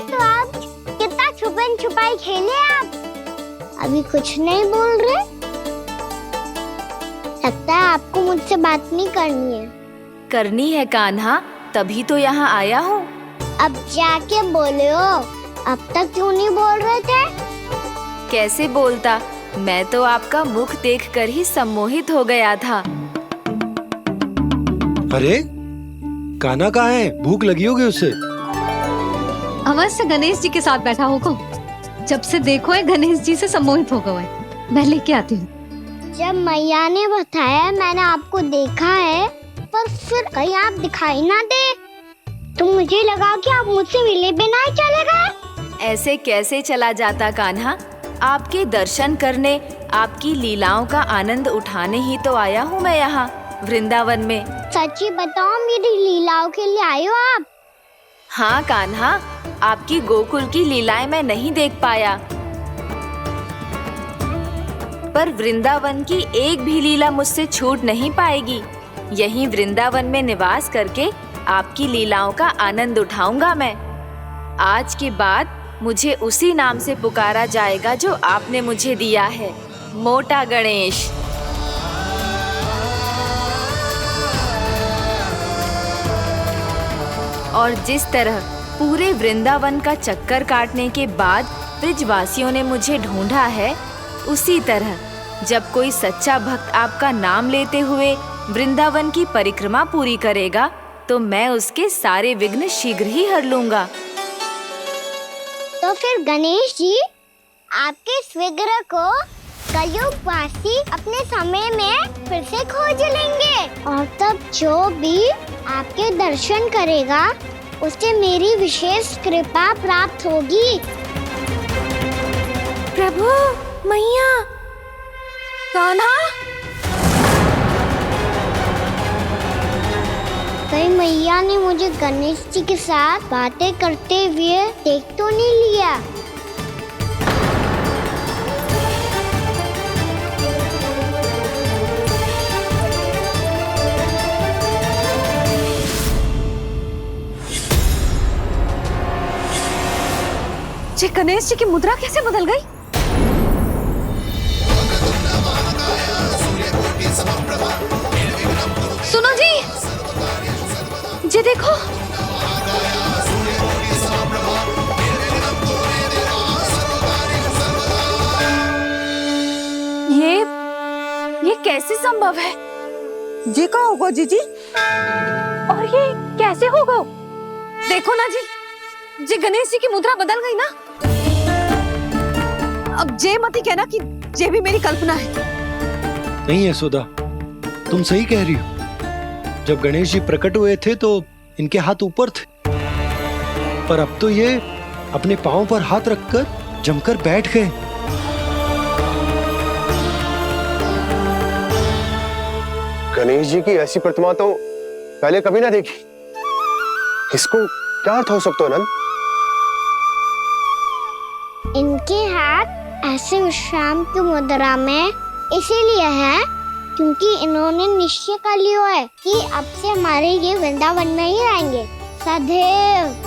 तो आप कितना छुपन छुपाई खेले आप। अभी कुछ नहीं बोल रहे। लगता है आपको मुझसे बात नहीं करनी है। करनी है कान्हा, तभी तो यहाँ आया हूँ। अब जाके बोले हो। अब तक क्यों नहीं बोल रहे थे? कैसे बोलता, मैं तो आपका मुख देखकर ही सम्मोहित हो गया था। अरे कान्हा कहाँ है? भूख लगी होगी उसे। अवश्य गणेश जी के साथ बैठा होगा। जब से देखो है गणेश जी से सम्मोहित हो गया है। मैं लेके आती हूँ। जब मैया ने बताया मैंने आपको देखा है, पर फिर कहीं आप दिखाई ना दे तो मुझे लगा कि आप मुझसे मिले बिना ही चले गए। ऐसे कैसे चला जाता कान्हा, आपके दर्शन करने, आपकी लीलाओं का आनंद उठाने ही तो आया हूँ मैं यहाँ वृंदावन में। सच्ची बताओ, मेरी लीलाओं के लिए आए हो आप? हाँ कान्हा, आपकी गोकुल की लीलाएं मैं नहीं देख पाया, पर वृंदावन की एक भी लीला मुझसे छूट नहीं पाएगी। यहीं वृंदावन में निवास करके आपकी लीलाओं का आनंद उठाऊंगा मैं। आज के बाद मुझे उसी नाम से पुकारा जाएगा जो आपने मुझे दिया है, मोटा गणेश। और जिस तरह पूरे वृंदावन का चक्कर काटने के बाद ब्रिजवासियों ने मुझे ढूंढा है, उसी तरह जब कोई सच्चा भक्त आपका नाम लेते हुए वृंदावन की परिक्रमा पूरी करेगा तो मैं उसके सारे विघ्न शीघ्र ही हर लूंगा। तो फिर गणेश जी, आपके इस विग्रह को कलयुगवासी अपने समय में फिर से खोज लेंगे और तब जो भी आपके दर्शन करेगा उसे मेरी विशेष कृपा प्राप्त होगी। प्रभु, मैया, कान्हा। कहीं मैया ने मुझे गणेश जी के साथ बातें करते हुए देख तो नहीं लिया? जी गणेश जी की मुद्रा कैसे बदल गई? सुनो जी, जी देखो। ये कैसे संभव है? जी का होगा जीजी? और ये कैसे होगा? देखो ना जी गणेश जी की मुद्रा बदल गई ना। अब जे मती कहना कि ये भी मेरी कल्पना है। नहीं यशोदा, तुम सही कह रही हो। जब गणेश जी प्रकट हुए थे तो इनके हाथ ऊपर थे, पर अब तो ये अपने पांव पर हाथ रखकर जमकर बैठ गए। गणेश जी की ऐसी प्रतिमा तो पहले कभी ना देखी। इसको क्या अर्थ हो सकता है नंद? इनके हाथ ऐसे विश्राम की मुद्रा में इसीलिए है क्योंकि इन्होंने निश्चय कर लिया है कि अब से हमारे ये वृंदावन में ही रहेंगे सदैव।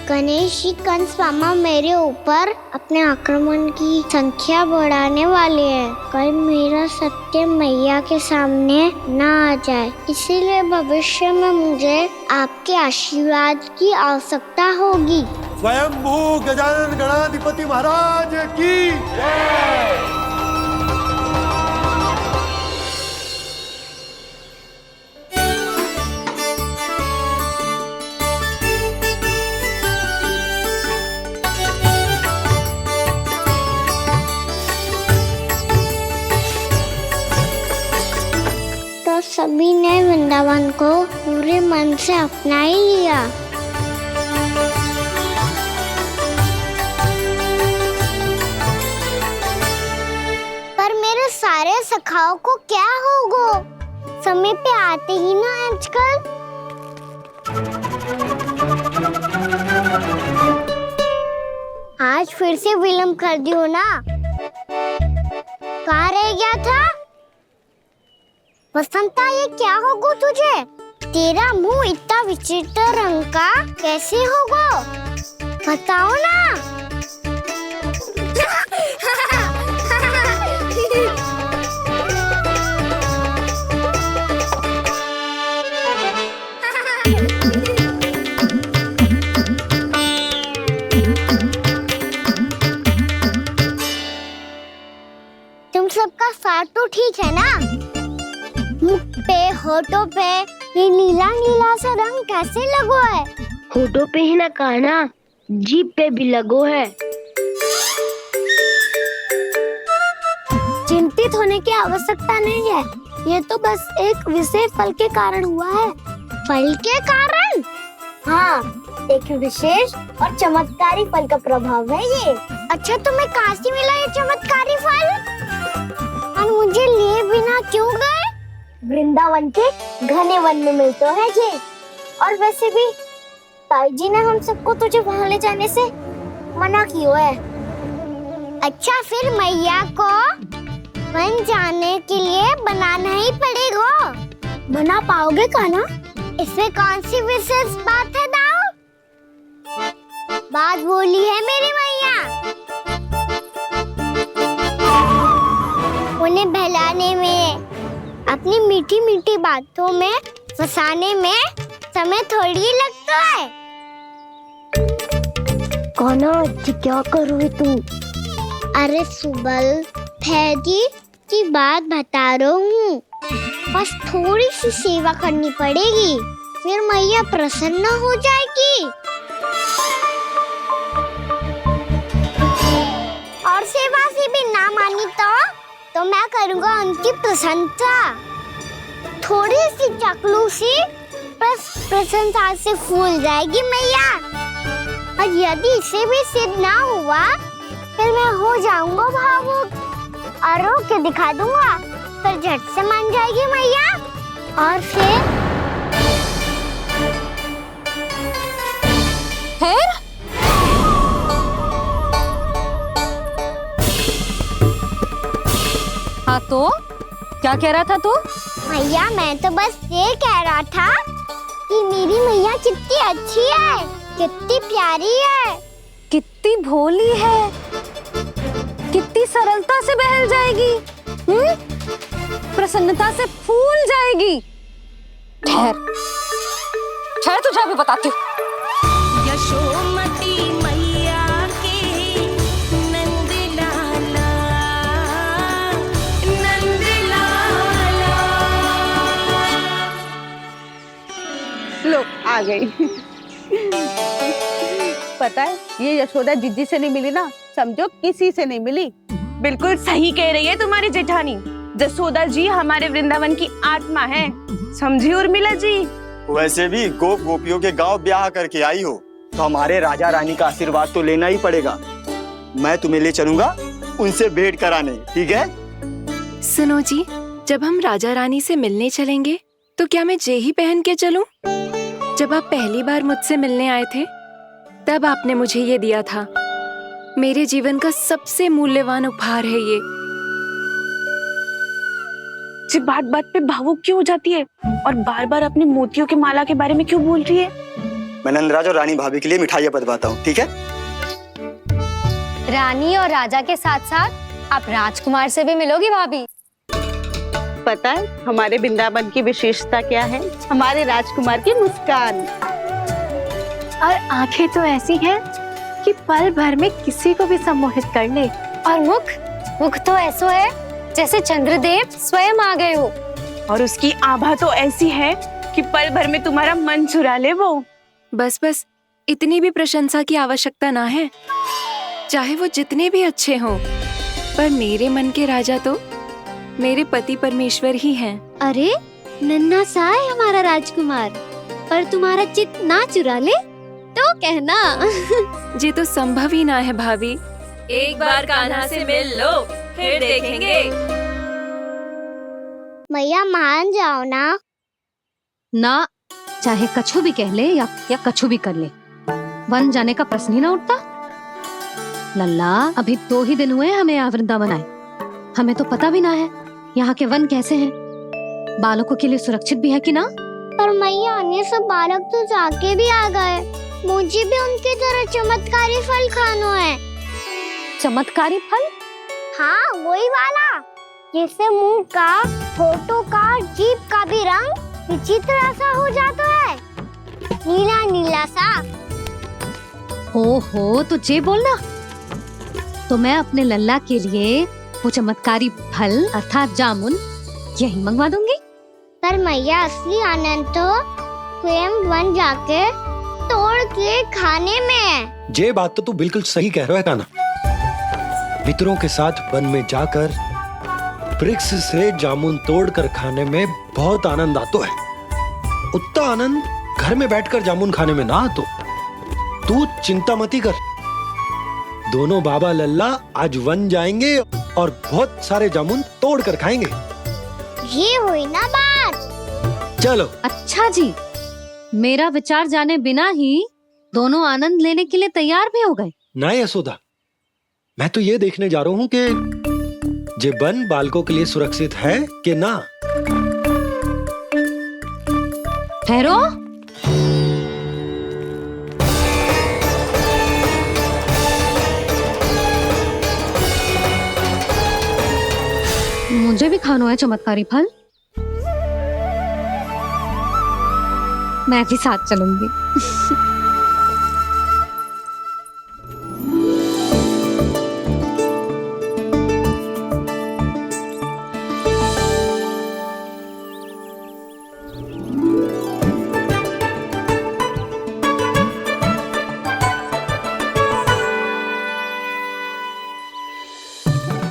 गणेश जी कंस मामा मेरे ऊपर अपने आक्रमण की संख्या बढ़ाने वाले हैं। कल मेरा सत्य मैया के सामने ना आ जाए, इसीलिए भविष्य में मुझे आपके आशीर्वाद की आवश्यकता होगी। स्वयंभू गजानन गणाधिपति महाराज की जय। तो सभी ने वृंदावन को पूरे मन से अपना ही लिया। पर मेरे सारे सखाओं को क्या होगा? समय पे आते ही ना आजकल। आज फिर से विलंब कर दियो ना। कहाँ रह गया था? वसंता, ये क्या होगा तुझे? तेरा मुंह इतना विचित्र रंग का कैसे होगा? बताओ ना। तुम सबका साथ तो ठीक है ना? मुख पे, होठों पे ये नीला नीला सा रंग कैसे लगो है? होठों पे ही ना कहना, जीभ पे भी लगो है। चिंतित होने की आवश्यकता नहीं है, ये तो बस एक विशेष फल के कारण हुआ है। फल के कारण? हाँ, एक विशेष और चमत्कारी फल का प्रभाव है ये। अच्छा, तुम्हें कहाँ से मिला ये चमत्कारी फल? और मुझे लिए बिना क्यों गए? वृंदावन के घने वन में मिलते हैं ये। और वैसे भी ताई जी ने हम सबको तुझे वहाँ ले जाने से मना किया है। अच्छा, फिर मैया को वन जाने के लिए बनाना ही पड़ेगा। बना पाओगे कान्हा? इसमें कौन सी विशेष बात है दाऊ? बात बोली है मेरी मैया। उन्हें बहलाने में, अपनी मीठी मीठी बातों में फंसाने में समय थोड़ी लगता है। कान्हा, क्या कर रही तू? अरे सुबल, फैजी की बात बता रहा हूँ। बस थोड़ी सी सेवा करनी पड़ेगी, फिर मैया प्रसन्न हो जाएगी। और सेवा से भी ना मानी तो मैं करूँगा उनकी प्रशंसा। थोड़ी सी चकलूसी प्रशंसा से फूल जाएगी मैया। और यदि इसे भी सिद्ध ना हुआ, फिर मैं हो जाऊंगा भावुक और रो के दिखा दूंगा, फिर झट से मान जाएगी मैया। और फिर हाँ तो क्या कह रहा था तू? मैया, मैं तो बस ये कह रहा था कि मेरी मैया कितनी अच्छी है, कितनी प्यारी है, कितनी भोली है, कितनी सरलता से बहल जाएगी, प्रसन्नता से फूल जाएगी। ठहर ठहर, तुझे अभी बताती हूँ। यशोमती मैया के नंद लाला, नंद लाला। लो, आ गई। पता है, ये यशोदा जिज्जी से नहीं मिली ना, समझो किसी से नहीं मिली। बिल्कुल सही कह रही है तुम्हारी जेठानी। जसोदा जी हमारे वृंदावन की आत्मा है, समझी उर्मिला जी। वैसे भी गोप गोपियों के गांव ब्याह करके आई हो, तो हमारे राजा रानी का आशीर्वाद तो लेना ही पड़ेगा। मैं तुम्हें ले चलूंगा उनसे भेंट कराने, ठीक है? सुनो जी, जब हम राजा रानी से मिलने चलेंगे तो क्या मैं जे ही पहन के चलूं? जब आप पहली बार मुझसे मिलने आए थे, तब आपने मुझे ये दिया था। मेरे जीवन का सबसे मूल्यवान उपहार है ये। जी बात बात पे भावुक क्यों हो जाती है और बार बार अपने मोतियों के माला के बारे में क्यों बोल रही है? मैं नंदराज और रानी भाभी के लिए मिठाइयाँ बंटवाता हूँ, ठीक है? रानी और राजा के साथ साथ आप राजकुमार से भी मिलोगी भाभी। पता है हमारे वृंदावन की विशेषता क्या है? हमारे राजकुमार की मुस्कान। और आंखें तो ऐसी हैं कि पल भर में किसी को भी सम्मोहित कर ले। और मुख तो ऐसा है जैसे चंद्रदेव स्वयं आ गए हो। और उसकी आभा तो ऐसी है कि पल भर में तुम्हारा मन चुरा ले वो। बस बस, इतनी भी प्रशंसा की आवश्यकता ना है। चाहे वो जितने भी अच्छे हों, पर मेरे मन के राजा तो मेरे पति परमेश्वर ही हैं। अरे नन्हा सा है हमारा राजकुमार, पर तुम्हारा चित्त ना चुरा ले तो कहना। ये तो संभव ही ना है भाभी। एक बार कान्हा से मिल लो, फिर देखेंगे। मैया मान जाओ ना। ना, चाहे कछु भी कह ले या कछु भी कर ले, वन जाने का प्रश्न ही ना उठता। लल्ला, अभी 2 ही दिन हुए हमें यहाँ वृंदावन आए। हमें तो पता भी ना है यहाँ के वन कैसे हैं, बालकों के लिए सुरक्षित भी है कि ना। पर मैया, अन्य सब बालक तो जाके भी आ गए। मुझे भी उनकी तरह चमत्कारी फल खाना है। चमत्कारी फल? हाँ, वही वाला जिससे मुंह का, होठों का, जीभ का भी रंग विचित्र सा हो जाता है, नीला नीला सा। ओहो, तो जे बोलना। तो मैं अपने लल्ला के लिए वो चमत्कारी फल अर्थात जामुन यही मंगवा दूंगी। पर मैया, असली आनंद तो स्वयं वन जाके तोड़ के खाने में है। ये बात तो तू बिल्कुल सही कह रहा है कान्हा। मित्रों के साथ वन में जाकर वृक्ष से जामुन तोड़कर खाने में बहुत आनंद आता है। उतना आनंद घर में बैठकर जामुन खाने में ना आतो। तू चिंता मती कर, दोनों बाबा लल्ला आज वन जाएंगे और बहुत सारे जामुन तोड़कर खाएंगे। ये हुई ना बात। चलो। अच्छा जी, मेरा विचार जाने बिना ही दोनों आनंद लेने के लिए तैयार भी हो गए। ना यशोदा, मैं तो ये देखने जा रहा हूँ कि जे वन बालकों के लिए सुरक्षित है कि ना। ठहरो। मुझे भी खाना है चमत्कारी फल। मैं भी साथ चलूंगी।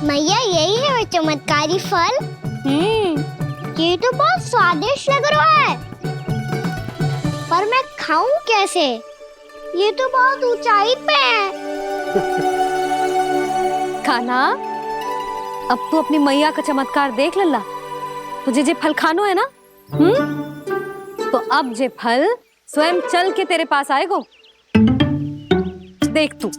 मैया, यही है वो चमत्कारी फल। ये तो बहुत स्वादिष्ट लग रहा है, पर मैं खाऊं कैसे? ये तो बहुत ऊंचाई पे है। खाना, अब तू अपनी मैया का चमत्कार देख लल्ला। तुझे जे फल खानो है ना, तो अब जे फल स्वयं चल के तेरे पास आएगो। देख तू।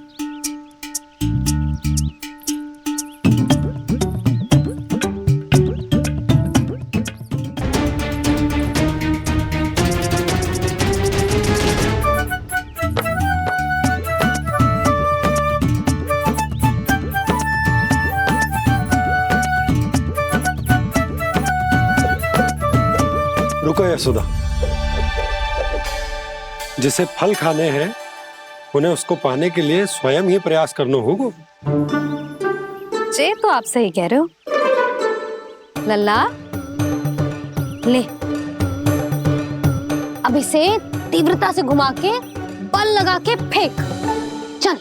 रुको यशोदा, जिसे फल खाने हैं उन्हें उसको पाने के लिए स्वयं ही प्रयास करना होगा। जे तो आप सही कह रहे हो लल्ला। ले, अब इसे तीव्रता से घुमा के बल लगा के फेंक। चल।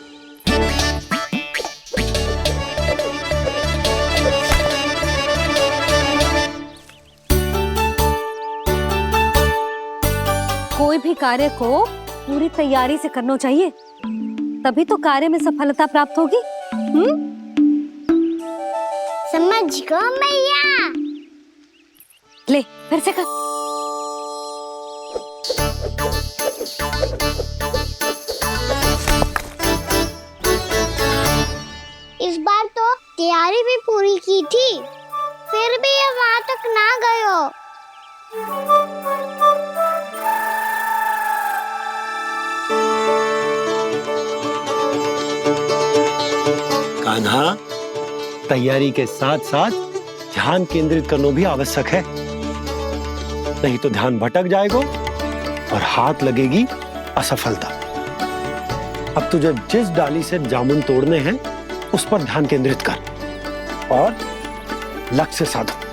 कोई भी कार्य को पूरी तैयारी से करना चाहिए, तभी तो कार्य में सफलता प्राप्त होगी। समझ गो मैया। ले, फिर से कर। इस बार तो तैयारी भी पूरी की थी, फिर भी ये वहां तक ना गयो। कान्हा, तैयारी के साथ साथ ध्यान केंद्रित करना भी आवश्यक है, नहीं तो ध्यान भटक जाएगा और हाथ लगेगी असफलता। अब तुझे जिस डाली से जामुन तोड़ने हैं उस पर ध्यान केंद्रित कर और लक्ष्य साधो।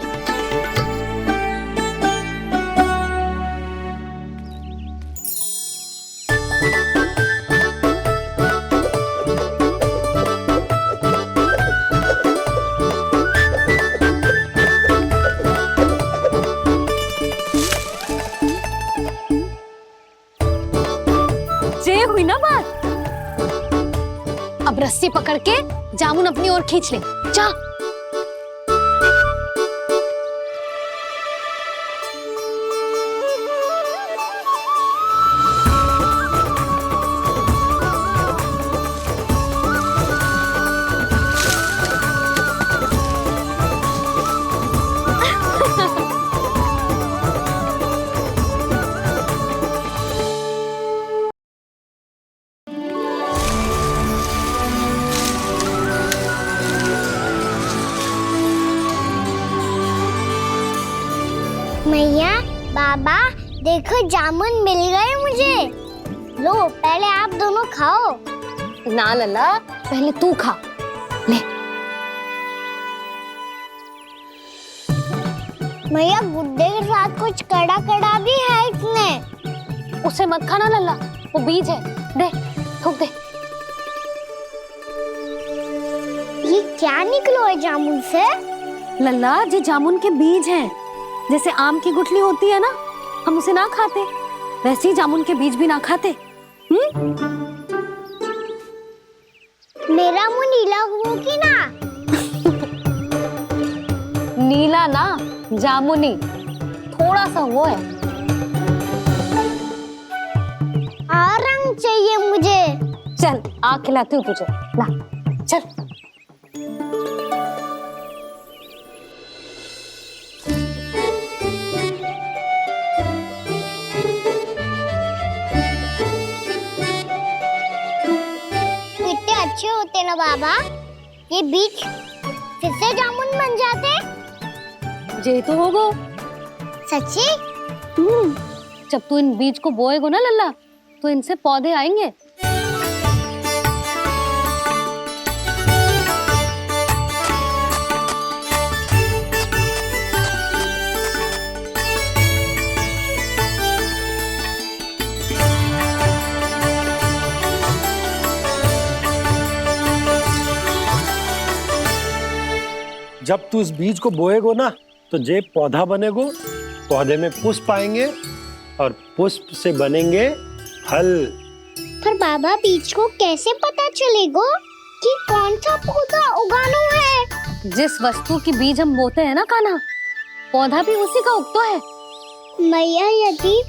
ये हुई ना बात। अब रस्सी पकड़ के जामुन अपनी ओर खींच ले। जा। मैया, बाबा, देखो जामुन मिल गए मुझे। लो, पहले आप दोनों खाओ। ना लल्ला, पहले तू खा ले। मैया, गुड्डे के साथ कुछ कड़ा कड़ा भी है इसमें। उसे मत खाना लल्ला, वो बीज है। दे, थूक दे। ये क्या निकलो है जामुन से? लल्ला, ये जामुन के बीज हैं। जैसे आम की गुठली होती है ना, हम उसे ना खाते, वैसे ही जामुन के बीज भी ना खाते। मेरा मुंह नीला हुआ कि ना? नीला ना, जामुनी, थोड़ा सा वो है। और रंग चाहिए मुझे। चल, आ खिलाती हूँ तुझे, ला चल। कितने अच्छे होते ना बाबा, ये बीज फिर से जामुन बन जाते। जे तो होगो। सच्ची? जब तू इन बीज को बोएगो ना लल्ला, तो इनसे पौधे आएंगे। जब तू इस बीज को बोएगो ना, तो जे पौधा बनेगो, पौधे में पुष्प आएंगे और पुष्प से बनेंगे फल। पर बाबा, बीज को कैसे पता चलेगा कि कौन सा पौधा उगाना है? जिस वस्तु की बीज हम बोते हैं ना कान्हा, पौधा भी उसी का उगता है। मैया, यदि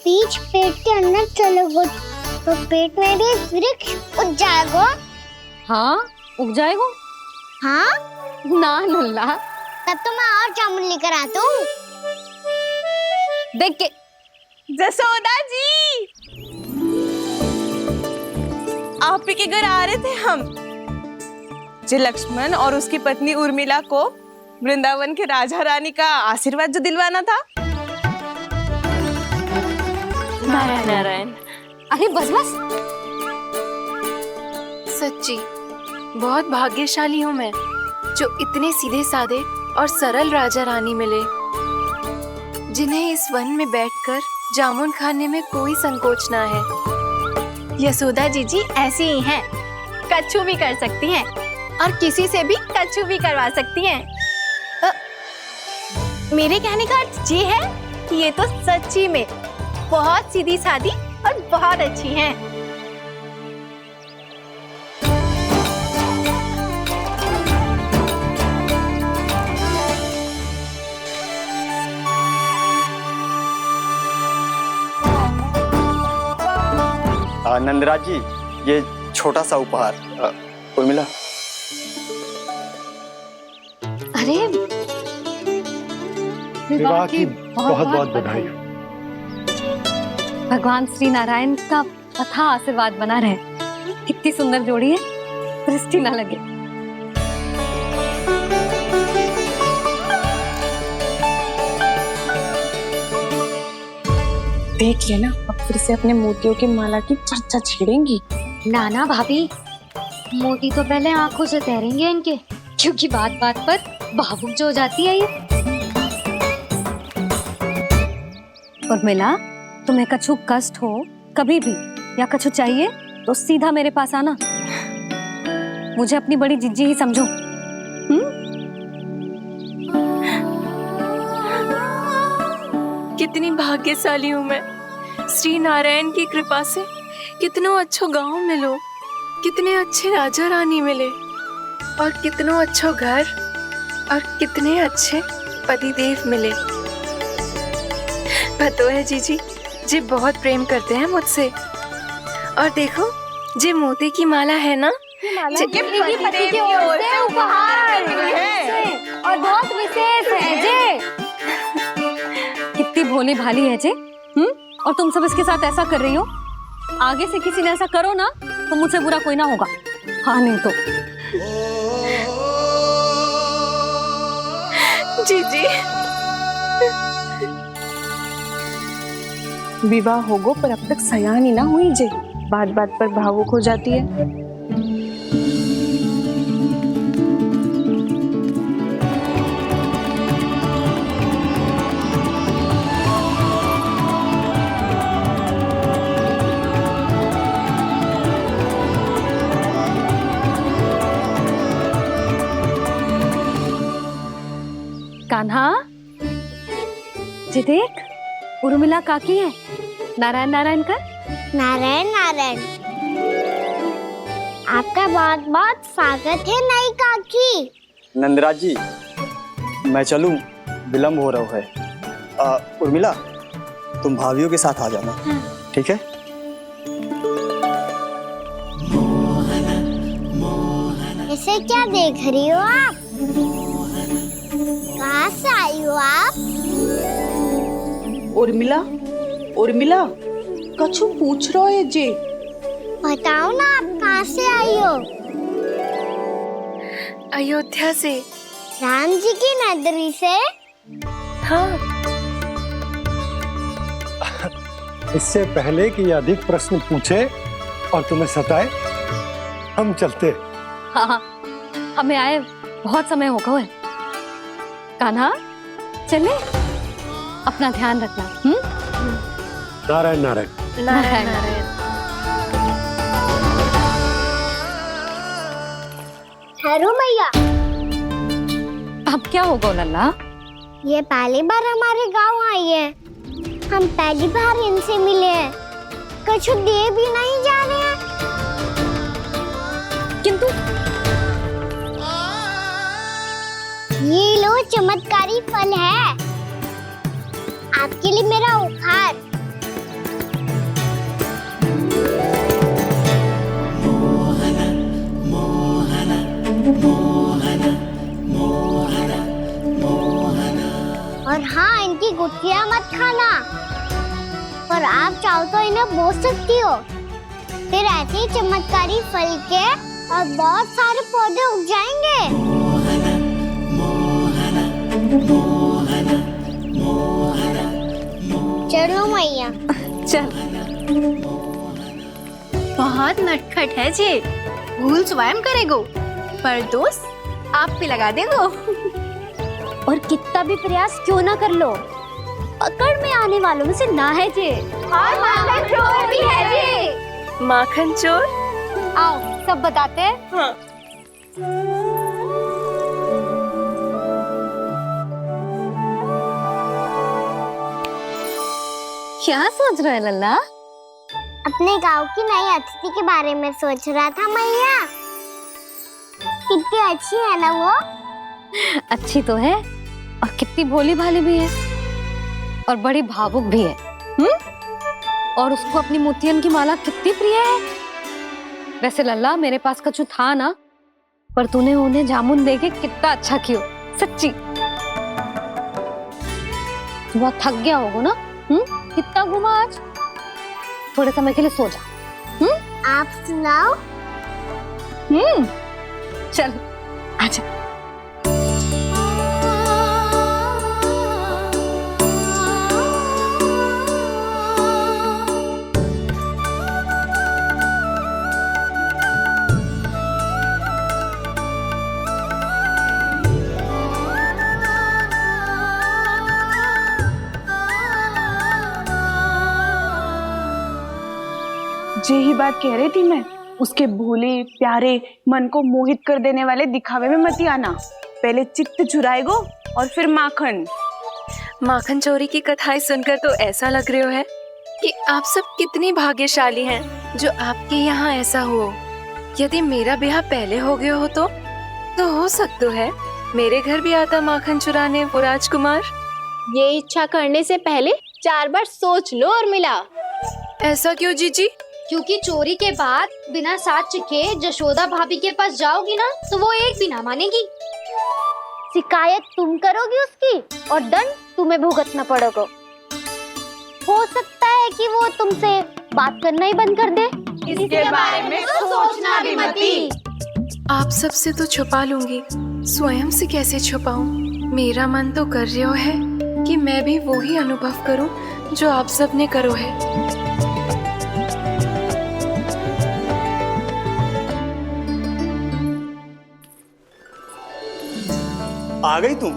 बीज पेट के अंदर चलेगा तो पेट में भी वृक्ष उग जाएगा। हाँ, उग जाएगा। हाँ? ना लल्ला, तब तो मैं और जामुन लेकर आता हूँ। देख के। जसोदा जी, आप ही के घर आ रहे थे हम। जो लक्ष्मण और उसकी पत्नी उर्मिला को वृंदावन के राजा रानी का आशीर्वाद जो दिलवाना था। नारायण नारायण। अरे बस बस। सच्ची बहुत भाग्यशाली हूँ मैं, जो इतने सीधे साधे और सरल राजा रानी मिले, जिन्हें इस वन में बैठकर जामुन खाने में कोई संकोच ना है। यशोदा जी ऐसी ही हैं, कच्छू भी कर सकती हैं और किसी से भी कच्छू भी करवा सकती हैं। मेरे कहने का अर्थ ये है कि ये तो सच्ची में बहुत सीधी सादी और बहुत अच्छी हैं। नंदराज जी, ये छोटा सा उपहार। उर्मिला। अरे, विवाह की बहुत बहुत बधाई। भगवान श्री नारायण का अथाह आशीर्वाद बना रहे। कितनी सुंदर जोड़ी है, दृष्टि ना लगे। देख लेना, अब फिर से अपने मोतियों की माला की चर्चा छेड़ेंगी। नाना भाभी, मोती तो पहले आंखों से तैरेंगे इनके, क्योंकि बात बात पर भावुक जो हो जाती है ये। उर्मिला, तुम्हें कछु कष्ट हो कभी भी या कछु चाहिए तो सीधा मेरे पास आना। मुझे अपनी बड़ी जिज्जी ही समझो। कितनी भाग्यशाली हूँ मैं, श्री नारायण की कृपा से कितनों अच्छो गांव मिलो, कितने अच्छे राजा रानी मिले, और कितनों अच्छो घर और कितने अच्छे पतिदेव मिले। पतो है जीजी, जी बहुत प्रेम करते हैं मुझसे। और देखो, जे मोती की माला है ना, पति की ओर से उपहार है और बहुत विशेष है जे। कितनी भोली भाली है जे। और तुम सब इसके साथ ऐसा कर रही हो। आगे से किसी ने ऐसा करो ना, तो मुझसे बुरा कोई ना होगा। हाँ, नहीं तो। जीजी विवाह होगो पर अब तक सयानी ना हुई जे, बात बात पर भावुक हो जाती है। कान्हा, जी देख, उर्मिला काकी है। नारायण नारायण कर। नारायण नारायण। आपका बहुत बहुत स्वागत है नई काकी। नंदराज जी, मैं चलूं, विलम्ब हो रहा है। उर्मिला, तुम भाभियों के साथ आ जाना, ठीक है? इसे क्या देख रही हो आप? कहाँ से आई हो आप? उर्मिला, उर्मिला, कछु पूछ रहा है जे। बताओ ना आप कहाँ से आई हो? अयोध्या से। राम जी की नगरी से? हाँ। इससे पहले कि अधिक प्रश्न पूछे और तुम्हें सताए, हम चलते। हाँ, हमें आए बहुत समय हो गया है। कान्हा, चले, अपना ध्यान रखना। नारायण नारायण। नारायण नारायण। ठहरू मैया, अब क्या होगा लल्ला? ये पहली बार हमारे गांव आई है। हम पहली बार इनसे मिले हैं। कछु दे भी नहीं जा रहे हैं। किंतु ये लो चमत्कारी फल है, आपके लिए मेरा उपहार। और हाँ, इनकी गुठलियां मत खाना। और आप चाहो तो इन्हें बो सकती हो। फिर ऐसे ही चमत्कारी फल के और बहुत सारे पौधे उग जाएंगे। चलो मैया। चल। बहुत नटखट है जे, भूल स्वयं करेगो, पर दोस्त आप पे लगा देगो। और कितना भी प्रयास क्यों ना कर लो, पकड़ में आने वालों में से ना है जे। और माखन चोर भी है जे। माखन चोर? आओ सब बताते हैं। हाँ। क्या सोच रहा है लल्ला? अपने गांव की नई अतिथि के बारे में सोच रहा था मैया। कितनी अच्छी है ना वो? अच्छी तो है, और कितनी भोली भाली भी है, और बड़ी भावुक भी है। और उसको अपनी मोतियन की माला कितनी प्रिय है। वैसे लल्ला, मेरे पास कछु था ना, पर तूने उन्हें जामुन देके कितना अच्छा किया, सच्ची। बहुत थक गया होगा ना? कितना घूमा आज? थोड़े समय के लिए सो जा। आप सुनाओ। चल आजा। यही बात कह रही थी मैं, उसके भोले प्यारे मन को मोहित कर देने वाले दिखावे में मत आना। पहले चित्त चुराएगो और फिर माखन। माखन चोरी की कथाएं सुनकर तो ऐसा लग रहा है कि आप सब कितनी भाग्यशाली हैं जो आपके यहाँ ऐसा हो। यदि मेरा ब्याह पहले हो गया हो तो हो सकता है मेरे घर भी आता माखन चुराने वो राजकुमार। ये इच्छा करने से पहले 4 बार सोच लो और मिला। ऐसा क्यों जीजी? क्योंकि चोरी के बाद बिना साथ चिखे जशोदा भाभी के पास जाओगी ना, तो वो एक भी ना मानेगी। शिकायत तुम करोगी उसकी और दंड तुम्हें भुगतना पड़ेगा। हो सकता है कि वो तुमसे बात करना ही बंद कर दे। इसके बारे में तो सोचना भी मती। आप सबसे तो छुपा लूंगी, स्वयं से कैसे छुपाऊं? मेरा मन तो कर रहा है कि मैं भी वो ही अनुभव करूं जो आप सबने करो है। आ गई तुम?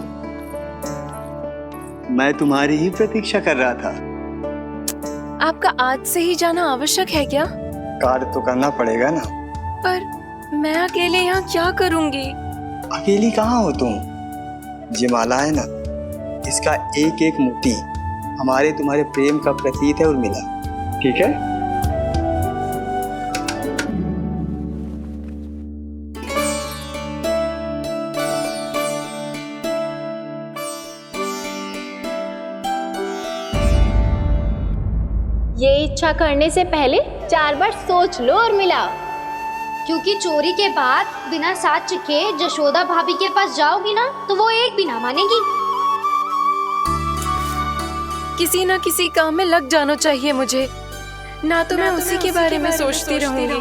मैं तुम्हारी ही प्रतीक्षा कर रहा था। आपका आज से ही जाना आवश्यक है क्या? कार्य तो करना पड़ेगा ना। पर मैं अकेले यहाँ क्या करूंगी? अकेली कहाँ हो तुम? ये माला है ना, इसका एक एक मोती हमारे तुम्हारे प्रेम का प्रतीक है उर्मिला, ठीक है? ये इच्छा करने से पहले 4 बार सोच लो उर्मिला, क्योंकि चोरी के बाद बिना साथ चखे जशोदा भाभी के पास जाओगी ना तो वो एक भी ना मानेगी। किसी ना किसी काम में लग जाना चाहिए मुझे, ना तो मैं उसी के बारे में सोचती रहूंगी।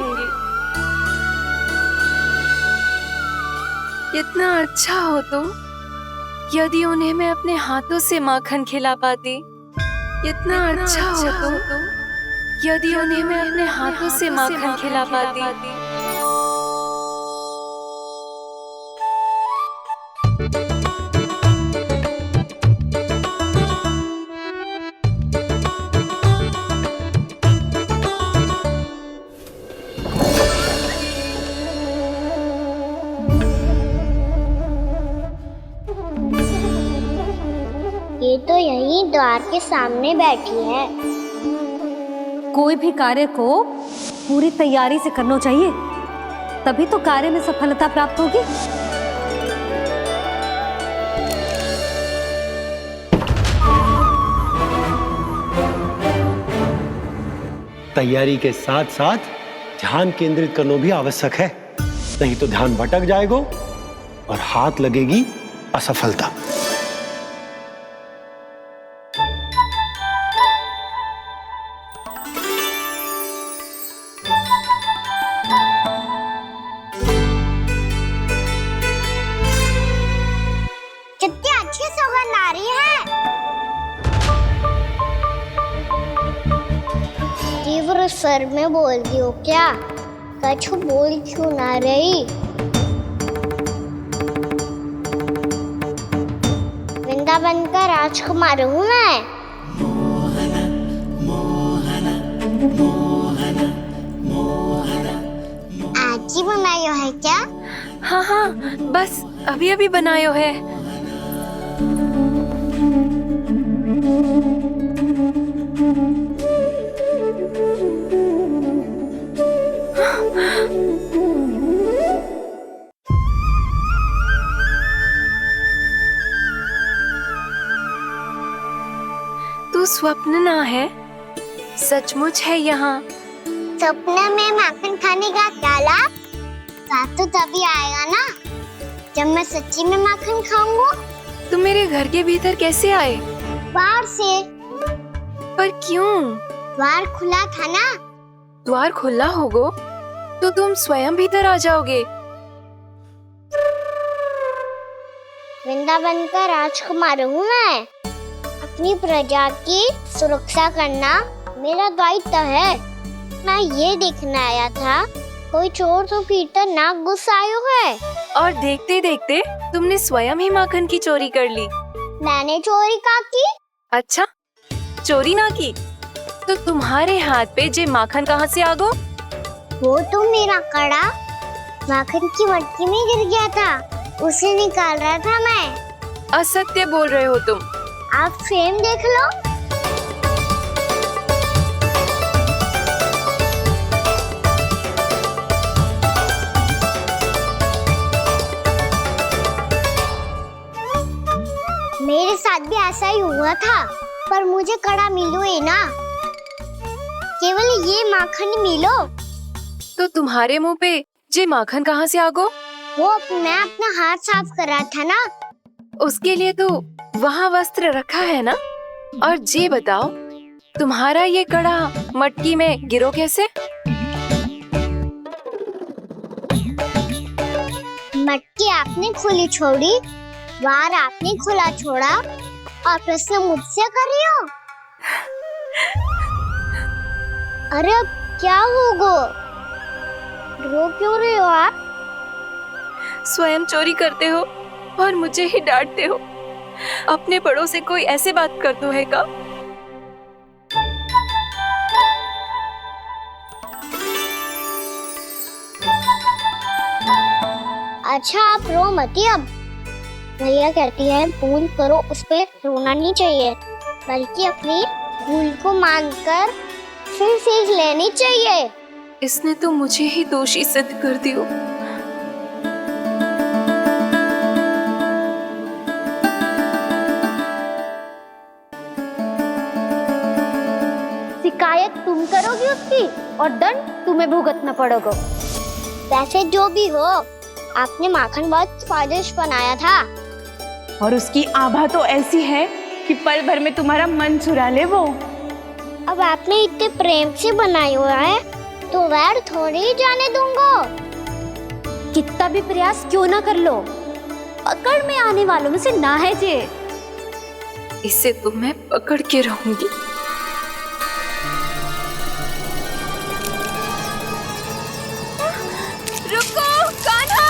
इतना अच्छा हो तो यदि उन्हें मैं अपने हाथों से माखन खिला पाती। इतना अच्छा हो तो यदि उन्हें मैं अपने हाथों से माखन खिला पाती। ये तो यहीं द्वार के सामने बैठी है। कोई भी कार्य को पूरी तैयारी से करना चाहिए, तभी तो कार्य में सफलता प्राप्त होगी। तैयारी के साथ साथ ध्यान केंद्रित करना भी आवश्यक है, नहीं तो ध्यान भटक जाएगा और हाथ लगेगी असफलता। कितनी अच्छी सौगंध आ रही है। तीव्र स्वर में बोलती हो क्या? कछु बोल क्यों ना रही? वृंदावन का राजकुमार हूँ मैं। आज ही बनायो है क्या? हाँ हाँ, बस अभी अभी बनायो है। तू स्वप्न ना है, सचमुच है यहाँ। सपने में माखन खाने का क्या लाभ? स्वाद तो तभी आएगा ना जब मैं सच्ची में माखन खाऊंगा। तुम मेरे घर के भीतर कैसे आए? बाहर से। पर क्यों? द्वार खुला था ना। द्वार खुला होगा तो तुम स्वयं भीतर आ जाओगे। वृंदावन का राजकुमार हूँ मैं। अपनी प्रजा की सुरक्षा करना मेरा दायित्व है। मैं ये देखने आया था कोई चोर तो भीतर ना घुस आयो है। और देखते देखते तुमने स्वयं ही माखन की चोरी कर ली। मैंने चोरी का की? अच्छा, चोरी ना की तो तुम्हारे हाथ पे जे माखन कहाँ से आ गो? वो तो मेरा कड़ा माखन की मटकी में गिर गया था, उसे निकाल रहा था मैं। असत्य बोल रहे हो तुम। आप फ्रेम देख लो। मेरे साथ भी ऐसा ही हुआ था, पर मुझे कड़ा मिलो ही ना, केवल ये माखन मिलो। तो तुम्हारे मुंह पे जे माखन कहाँ से आ गो? वो मैं अपना हाथ साफ कर रहा था ना। उसके लिए तो वहाँ वस्त्र रखा है ना। और जे बताओ, तुम्हारा ये कड़ा मटकी में गिरो कैसे? मटकी आपने खुली छोड़ी, द्वार आपने खुला छोड़ा, और प्रश्न मुझसे कर रही हो? अरे अब क्या होगा? रो क्यों रहे हो आप? स्वयं चोरी करते हो और मुझे ही डांटते हो। अपने बड़ों से कोई ऐसे बात कर दो है का? अच्छा आप रो मती अब। भैया कहती है भूल करो, उस पे रोना नहीं चाहिए, बल्कि अपनी भूल को मानकर फिर सीख लेनी चाहिए। इसने तो मुझे ही दोषी सिद्ध कर दियो। शिकायत तुम करोगी उसकी और दंड तुम्हें भुगतना पड़ेगा। वैसे जो भी हो, आपने माखन बहुत स्वादिष्ट बनाया था। और उसकी आभा तो ऐसी है कि पल भर में तुम्हारा मन चुरा ले वो। अब आपने इतने प्रेम से बनाया हुआ है तो वैर थोड़ी ही जाने दूंगा। कितना भी प्रयास क्यों ना कर लो, पकड़ में आने वालों में से ना है जे। इसे तो मैं पकड़ के रहूंगी। रुको कान्हा!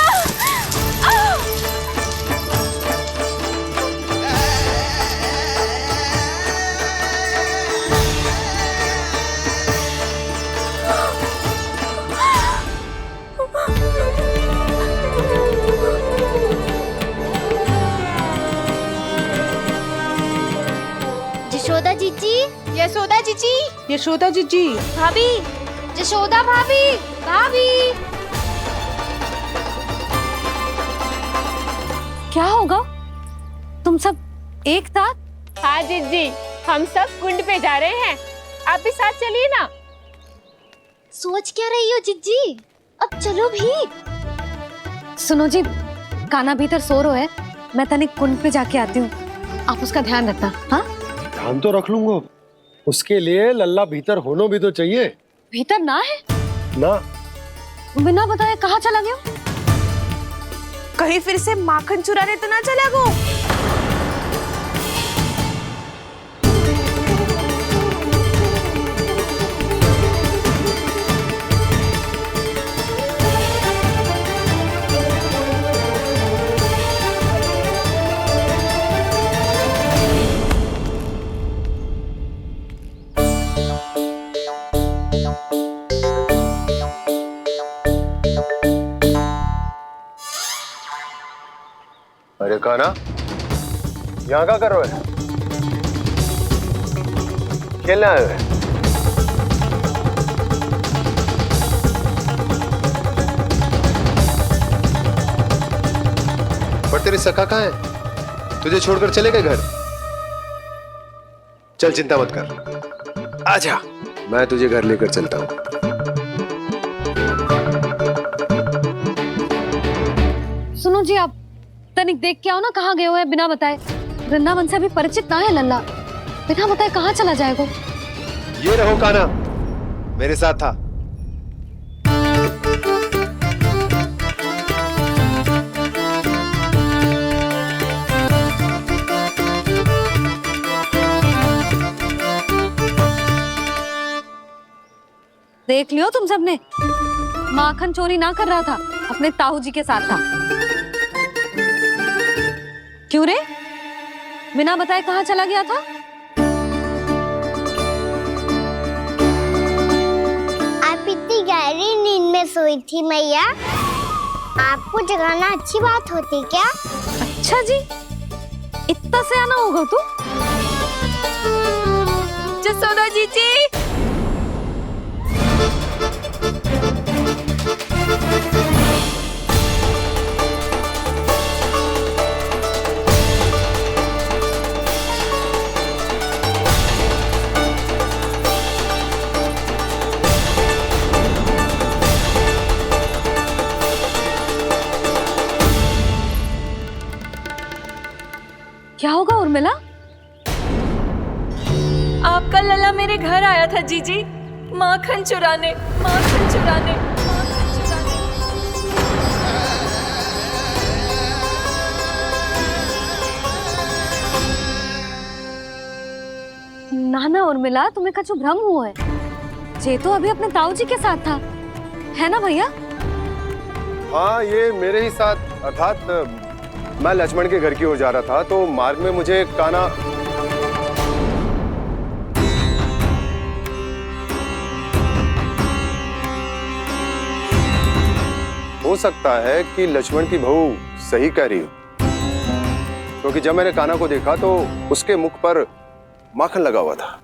यशोदा जीजी, यशोदा जीजी, यशोदा जीजी, भाभी, यशोदा भाभी, भाभी। क्या होगा? तुम सब एक साथ? हाँ जीजी, हम सब कुंड पे जा रहे हैं, आप भी साथ चलिए ना। सोच क्या रही हो जीजी? अब चलो भी। सुनो जी, कान्हा भीतर सो रहा है, मैं तनिक कुंड पे जाके आती हूँ, आप उसका ध्यान रखना। हाँ, ध्यान तो रख लूंगा, उसके लिए लल्ला भीतर होना भी तो चाहिए। भीतर ना है? ना। बिना बताए कहाँ चला गया? कहीं फिर से माखन चुराने तो ना चला गो। अरे कान्हा, यहाँ क्या कर रहे हो? खेलने आए हुए? पर तेरी सखा कहाँ है? तुझे छोड़कर चले गए घर? चल चिंता मत कर, आजा, मैं तुझे घर लेकर चलता हूँ। सुनो जी, आप तनिक देख के आओ ना, कहाँ गए हुए हैं बिना बताए। वृंदावन से अभी परिचित ना है लल्ला, बिना बताए कहाँ चला जाएगा? ये रहो कान्हा, मेरे साथ था। देख लियो तुम सबने, माखन चोरी ना कर रहा था, अपने ताऊ जी के साथ था। क्यों रे, बिना बताए कहाँ चला गया था? आप इतनी गहरी नींद में सोई थी मैया, आपको जगाना अच्छी बात होती क्या? अच्छा जी, इतना सयाना होगा तू? यशोदा जीजी, क्या होगा उर्मिला? आपका लल्ला मेरे घर आया था जीजी, माखन चुराने, माखन चुराने, माखन चुराने। ना उर्मिला, तुम्हें कछु भ्रम हुआ है। जे तो अभी अपने ताऊ जी के साथ था, है ना भैया? हाँ, ये मेरे ही साथ, अर्थात मैं लक्ष्मण के घर की ओर जा रहा था तो मार्ग में मुझे कान्हा हो सकता है कि लक्ष्मण की बहू सही कह रही हो, क्योंकि जब मैंने कान्हा को देखा तो उसके मुख पर माखन लगा हुआ था।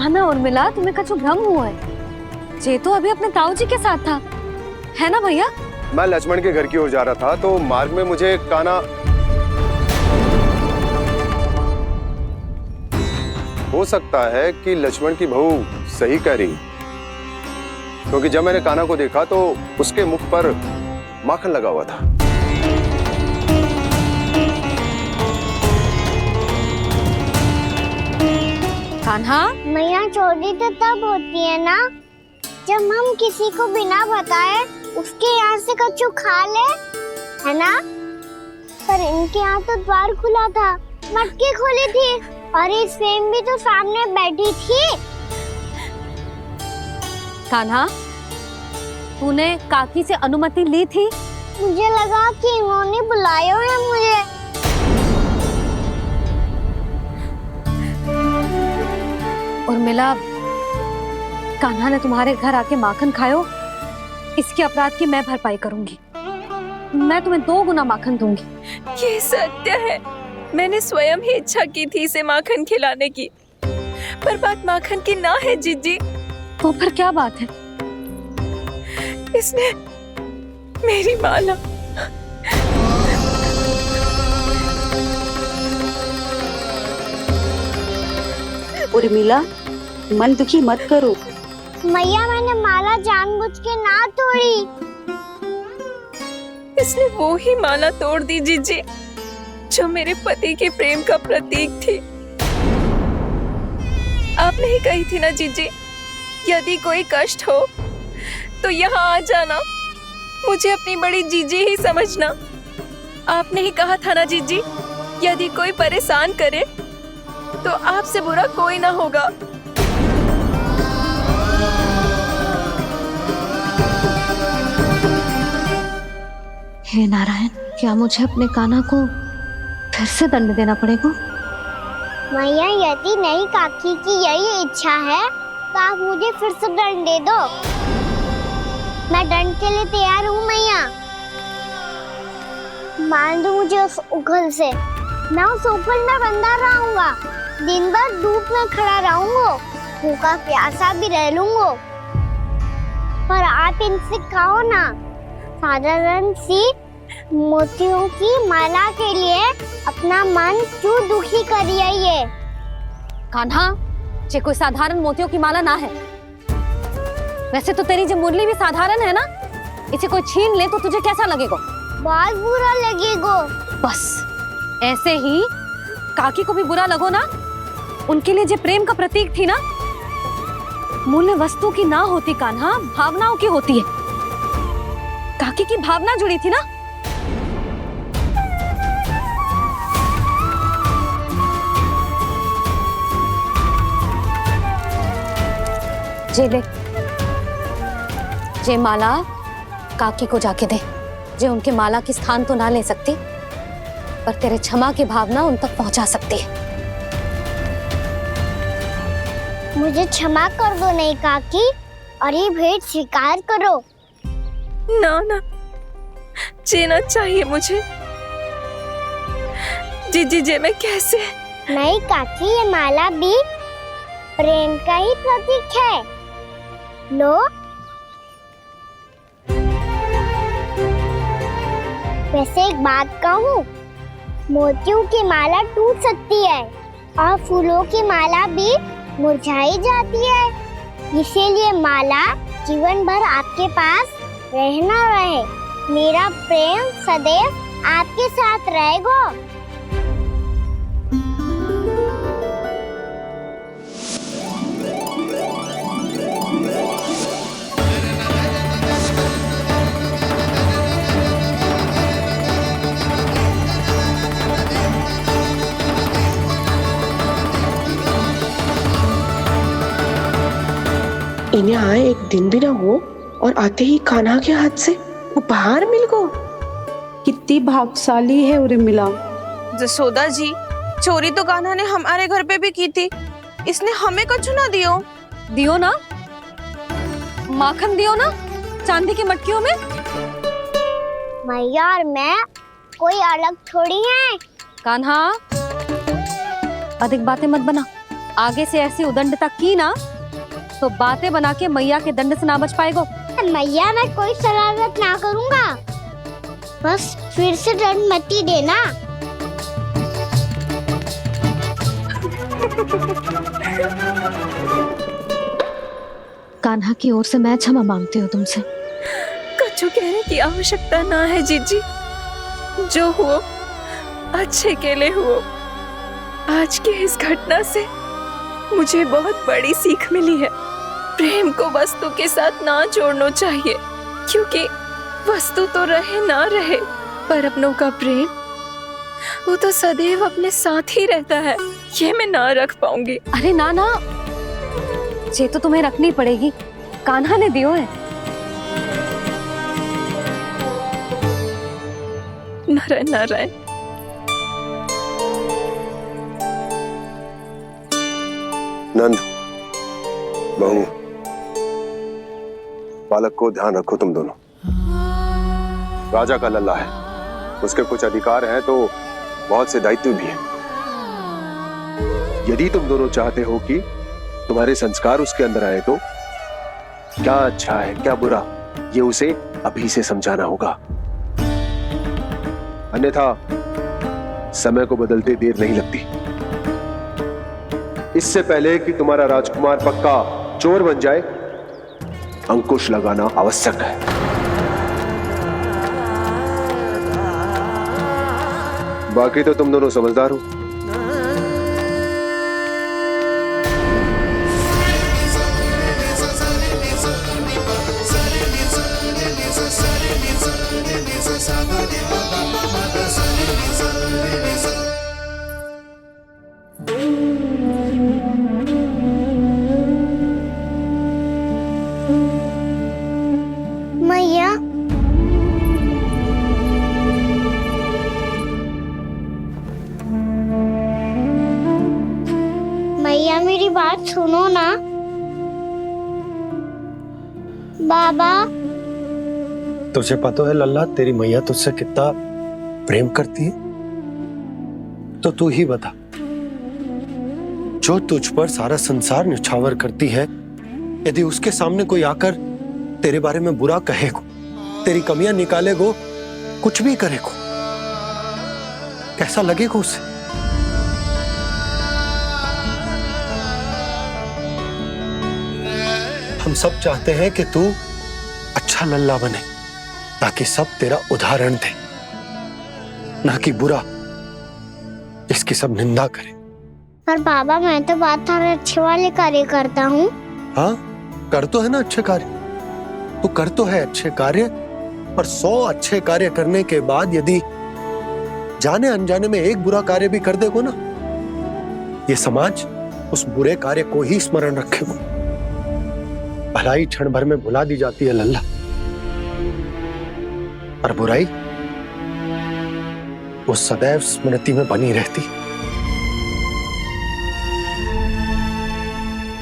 ना उर्मिला, तुम्हें कछु भ्रम हुआ है। जे तो अभी अपने ताऊ जी के साथ था, है ना भैया? मैं लक्ष्मण के घर की ओर जा रहा था तो मार्ग में मुझे कान्हा हो सकता है कि लक्ष्मण की बहू सही कह रही, क्योंकि जब मैंने कान्हा को देखा तो उसके मुख पर माखन लगा हुआ था। कान्हा, मैया चोरी तो तब होती है ना जब हम किसी को बिना बताए उसके यहाँ से कछु खा ले, है ना? पर इनके यहाँ तो द्वार खुला था, मटकी खोली थी और इस फेम भी तो सामने बैठी थी। कान्हा, तूने काकी से अनुमति ली थी? मुझे लगा कि इन्होंने बुलाया है मुझे। उर्मिला, कान्हा ने तुम्हारे घर आके माखन खायो, इसके अपराध की मैं भरपाई करूंगी। मैं तुम्हें 2 गुना माखन दूंगी। ये सत्य है, मैंने स्वयं ही इच्छा की थी इसे माखन खिलाने की, पर बात माखन की ना है जीजी। तो फिर क्या बात है? इसने मेरी माला उर्मिला, मन दुखी मत करो। मैया, मैंने माला जानबूझ के ना तोड़ी। इसने वो ही माला तोड़ दी जीजी जो मेरे पति के प्रेम का प्रतीक थी। आपने ही कही थी ना जीजी, यदि कोई कष्ट हो तो यहाँ आ जाना, मुझे अपनी बड़ी जीजी ही समझना। आपने ही कहा था ना जीजी, यदि कोई परेशान करे तो आपसे बुरा कोई ना होगा। हे नारायण, क्या मुझे अपने कान्हा को फिर से दंड देना पड़ेगा? मैया, यदि नहीं काकी की यही इच्छा है तो आप मुझे फिर से दंड दे दो। मैं दंड के लिए तैयार हूँ मैया। मान दो मुझे उस उखल से, मैं उस उखल में बंधा रहूंगा, दिन भर धूप में खड़ा रहूंगा, भूखा प्यासा भी रह लूंगा। पर आप इनसे कहो ना, साधारण सी मोतियों की माला के लिए अपना मन क्यों दुखी करिए? कान्हा, ये कोई साधारण मोतियों की माला ना है। वैसे तो तेरी जो मुरली भी साधारण है ना, इसे कोई छीन ले तो तुझे कैसा लगेगा? बहुत बुरा लगेगा। बस ऐसे ही काकी को भी बुरा लगो ना। उनके लिए जो प्रेम का प्रतीक थी ना, मूल्य वस्तु की ना होती कान्हा, भावनाओं की होती है। काकी की भावना जुड़ी थी ना। जे ले, जे माला काकी को जाके दे। जे उनके माला की स्थान तो ना ले सकती, पर तेरे क्षमा की भावना उन तक पहुंचा सकती है। मुझे क्षमा कर दो नहीं काकी, और ये भेंट स्वीकार करो। ना ना, जीना चाहिए मुझे। जीजी जे मैं कैसे? नहीं काकी, ये माला भी प्रेम का ही प्रतीक है। लो। वैसे एक बात कहूँ, मोतियों की माला टूट सकती है और फूलों की माला भी मुरझाई जाती है। इसीलिए माला जीवन भर आपके पास रहना रहे। मेरा प्रेम सदैव आपके साथ रहेगा। इन्हें आए एक दिन भी ना हो और आते ही कान्हा के हाथ से वो बाहर मिल गो। कितनी भाग्यशाली है उर्मिला। जसोदा जी, चोरी तो कान्हा ने हमारे घर पे भी की थी, इसने हमें कछु ना दियो। दियो ना, माखन दियो ना चांदी की मटकियों में। मैया और मैं कोई अलग थोड़ी हैं। कान्हा, अधिक बातें मत बना। आगे से ऐसी उदंडता की ना तो बातें बना के मैया के दंड से ना बच पाएगो। मैया, मैं कोई शरारत ना करूंगा, बस फिर से दंड मत ही देना। कान्हा की ओर से मैं क्षमा मांगती हूँ तुमसे। कछु कहने की आवश्यकता ना है जीजी, जो हुआ अच्छे के लिए हुआ। आज की इस घटना से मुझे बहुत बड़ी सीख मिली है। प्रेम को वस्तु के साथ ना जोड़ना चाहिए, क्योंकि वस्तु तो रहे ना रहे, पर अपनों का प्रेम वो तो सदैव अपने साथ ही रहता है। ये मैं ना रख पाऊंगी। अरे ना ना, ये तो तुम्हें रखनी पड़ेगी, कान्हा ने दियो है। नारायण नारायण। नंद, बहू, बालक को ध्यान रखो तुम दोनों। राजा का लल्ला है, उसके कुछ अधिकार हैं तो बहुत से दायित्व भी हैं। यदि तुम दोनों चाहते हो कि तुम्हारे संस्कार उसके अंदर आए तो क्या अच्छा है क्या बुरा, ये उसे अभी से समझाना होगा। अन्यथा समय को बदलते देर नहीं लगती। इससे पहले कि तुम्हारा राजकुमार पक्का चोर बन जाए, अंकुश लगाना आवश्यक है। बाकी तो तुम दोनों समझदार हो। मैया, मैया मेरी बात सुनो ना। बाबा, तुझे पता है लल्ला, तेरी मैया तुझसे कितना प्रेम करती है, तो तू ही बता, जो तुझ पर सारा संसार न्यौछावर करती है, यदि उसके सामने कोई आकर तेरे बारे में बुरा कहेगो, तेरी कमियां निकालेगो, कुछ भी करेगो, कैसा लगेगा उसे? हम सब चाहते हैं कि तू अच्छा लल्ला बने, ताकि सब तेरा उदाहरण दे, ना कि बुरा जिसकी सब निंदा करे। पर बाबा, मैं तो बात हर अच्छे वाले कार्य करता हूँ। हाँ, कर तो है ना अच्छे कार्य, तू कर तो है अच्छे कार्य, पर 100 अच्छे कार्य करने के बाद यदि जाने अनजाने में एक बुरा कार्य भी कर देगो ना, ये समाज उस बुरे कार्य को ही स्मरण रखेगो। भलाई क्षण भर में भुला दी जाती है लल्ला, और बुराई वो सदैव स्मृति में बनी रहती।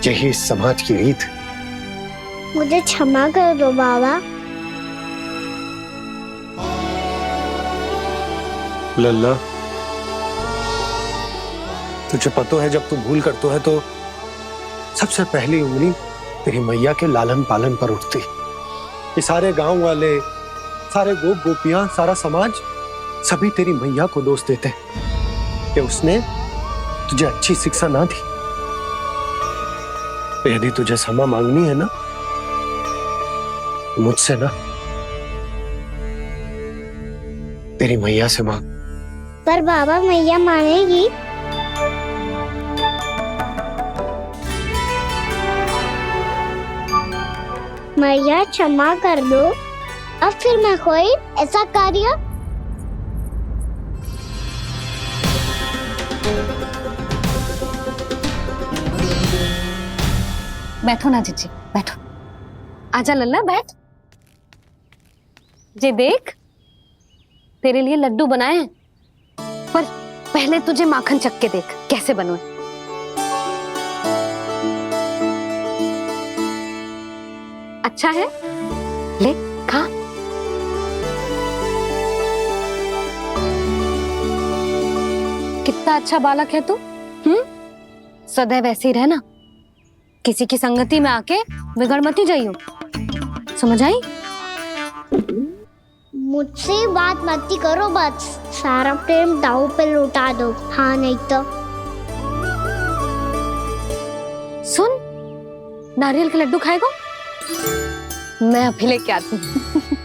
यही इस समाज की रीत। मुझे क्षमा कर दो बाबा। लल्ला, तुझे पता है जब तू भूल करतो है तो सबसे पहली उंगली तेरी मैया के लालन पालन पर उठती। ये सारे गांव वाले, सारे गोप गोपियां, सारा समाज सभी तेरी मैया को दोष देते हैं कि उसने तुझे अच्छी शिक्षा ना दी। तो यदि तुझे क्षमा मांगनी है ना, मुझसे ना, तेरी मैया से मांग। पर बाबा, मैया मानेगी? मैया क्षमा कर दो, अब फिर मैं कोई ऐसा कार्य बैठो ना जीजी, बैठो। आजा लल्ला, बैठ। जे देख, तेरे लिए लड्डू बनाए हैं, पर पहले तुझे माखन चख के देख कैसे बने। अच्छा है, ले खा। कितना अच्छा बालक है तू। सदैव ऐसे ही रहना, किसी की संगति में आके बिगड़ मत जाइयो, समझ आई? मुझसे बात मत करो, बस सारा प्रेम दाव पे लौटा दो। हाँ नहीं तो सुन, नारियल के लड्डू खाएगा? मैं अभी लेके आती हूँ।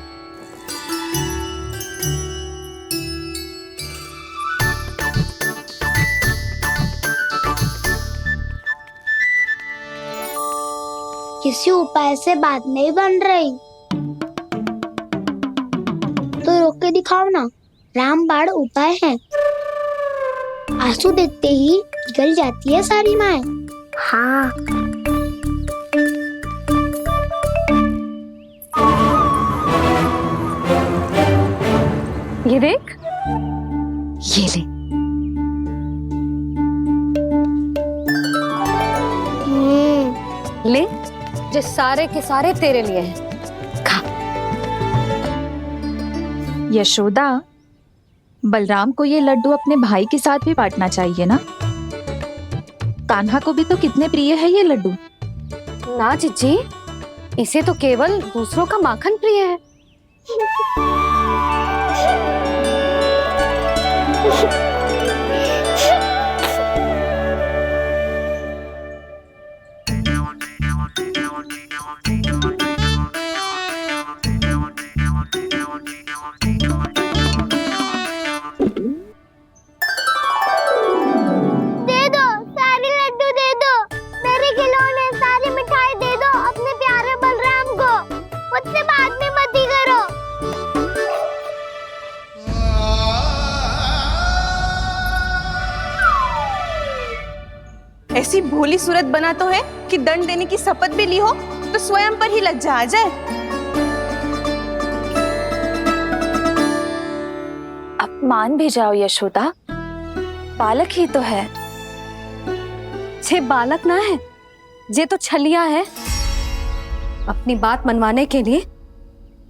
किसी उपाय से बात नहीं बन रही तो रोक के दिखाओ ना। रामबाण उपाय है, आंसू देखते ही पिघल जाती है सारी माए। हाँ ये देख, ये ले। ले, जो सारे के सारे तेरे लिए हैं, खा। यशोदा, बलराम को ये लड्डू अपने भाई के साथ भी बांटना चाहिए ना। कान्हा को भी तो कितने प्रिय है ये लड्डू। ना जीजी, इसे तो केवल दूसरों का माखन प्रिय है। ऐसी भोली सूरत बना तो है कि दंड देने की शपथ भी ली हो तो स्वयं पर ही लज्जा आ जाए। अब मान भी जाओ यशोदा, बालक ही तो है। छे बालक ना है, जे तो छलिया है। अपनी बात मनवाने के लिए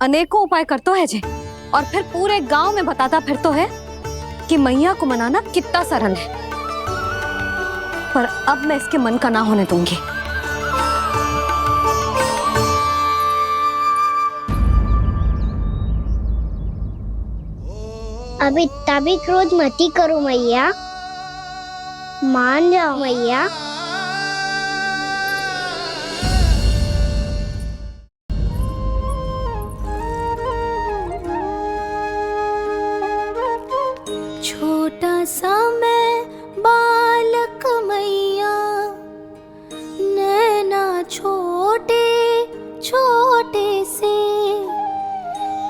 अनेकों उपाय करतो है जे, और फिर पूरे गांव में बताता फिरतो है कि मैया को मनाना कितना सरल है। पर अब मैं इसके मन का ना होने दूंगी। अब इतना भी क्रोध मती करो मैया, मान जाओ मैया। छोटा सा मैं बालक मैया, नैना छोटे छोटे से,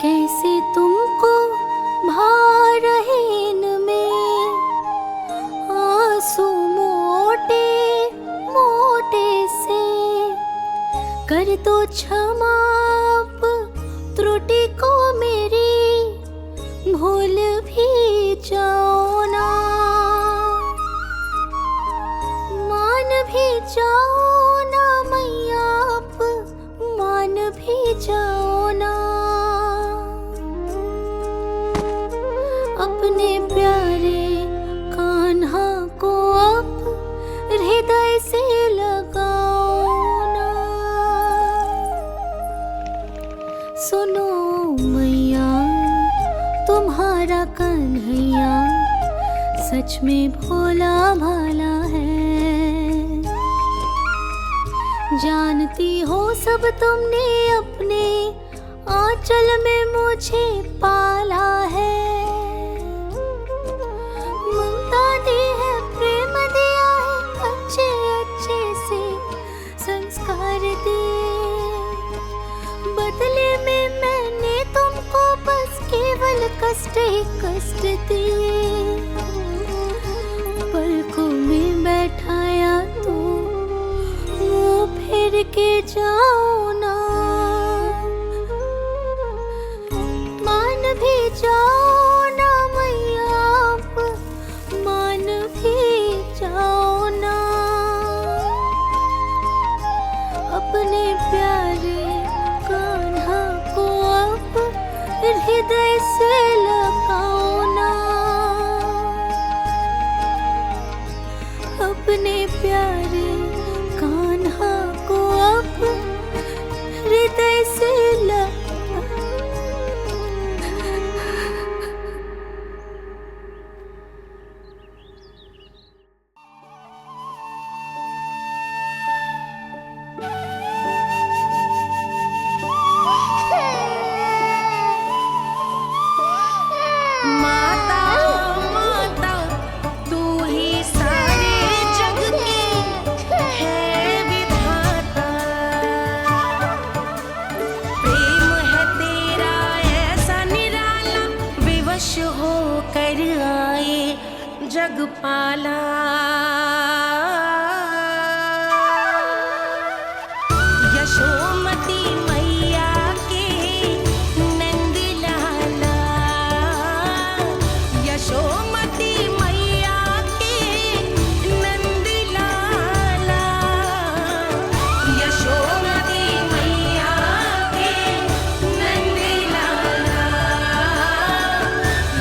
कैसे तुमको भा रहे इनमें आंसू मोटे मोटे से। कर दो क्षमा त्रुटि को मेरी, भूल भी जाओ ना, मान भी जाओ ना मैया, आप मान भी जाओ ना। अपने प्यारे कान्हा को अब हृदय से लगाओ ना। सुनो मैया, तुम्हारा कन्हैया सच में भोला भाला है। जानती हो सब तुमने अपने आंचल में मुझे पाला है। ममता दी है, प्रेम दिया है, अच्छे अच्छे से संस्कार दिए। बदले में मैंने तुमको बस केवल कष्ट ही कष्ट दिए। पलकों में बैठाया तो मुंह फेर जाओ ना, मान भी जाओ ना मैया, आप मान भी जाओ ना। अपने प्यारे कान्हा को अब हृदय से लगाओ ना, अपने प्यारे कान्हा को अब हृदय से माता माता तू ही सारे जग की है विधाता, प्रेम है तेरा ऐसा निराला, विवश होकर आए जग पाला। यशोमती मैया के नंद लाला, यशोमती मैया के नंद लाला, यशोमती मैया के नंद लाला,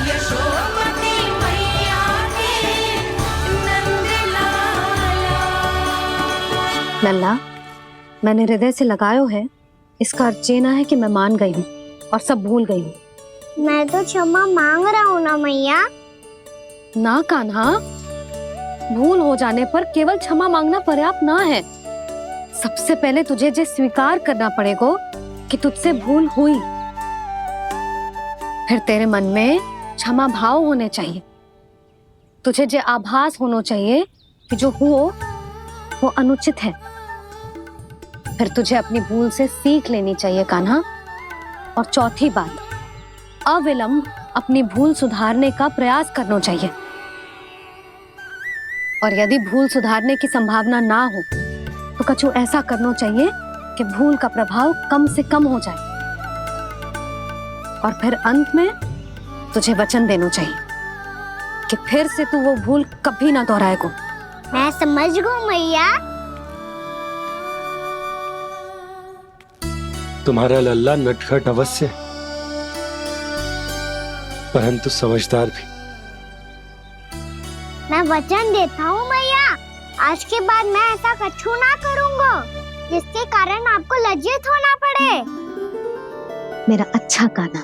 यशोमती मैया के नंद लाला। लल्ला, मैंने हृदय से लगायो है, इसका अर्थ ये ना है कि मैं मान गई हूँ और सब भूल गई हूँ। मैं तो क्षमा मांग रहा हूँ ना मैया। ना कान्हा, भूल हो जाने पर केवल क्षमा मांगना पर्याप्त ना है। सबसे पहले तुझे जे स्वीकार करना पड़ेगा कि तुझसे भूल हुई, फिर तेरे मन में क्षमा भाव होने चाहिए। तुझे जे आभास होना चाहिए कि जो हुआ वो अनुचित है। फिर तुझे अपनी भूल से सीख लेनी चाहिए कान्हा। और चौथी बात, अविलंब अपनी भूल सुधारने का प्रयास करना चाहिए। और यदि भूल सुधारने की संभावना ना हो तो कछु ऐसा करना चाहिए कि भूल का प्रभाव कम से कम हो जाए। और फिर अंत में तुझे वचन देना चाहिए कि फिर से तू वो भूल कभी ना दोहराएगा। मैं समझ गई मैया। तुम्हारा लल्ला नटखट अवश्य है, परंतु समझदार भी। मैं वचन देता हूँ मैया, आज के बाद मैं ऐसा कछु ना करूँगा जिसके कारण आपको लज्जित होना पड़े। मेरा अच्छा कान्हा,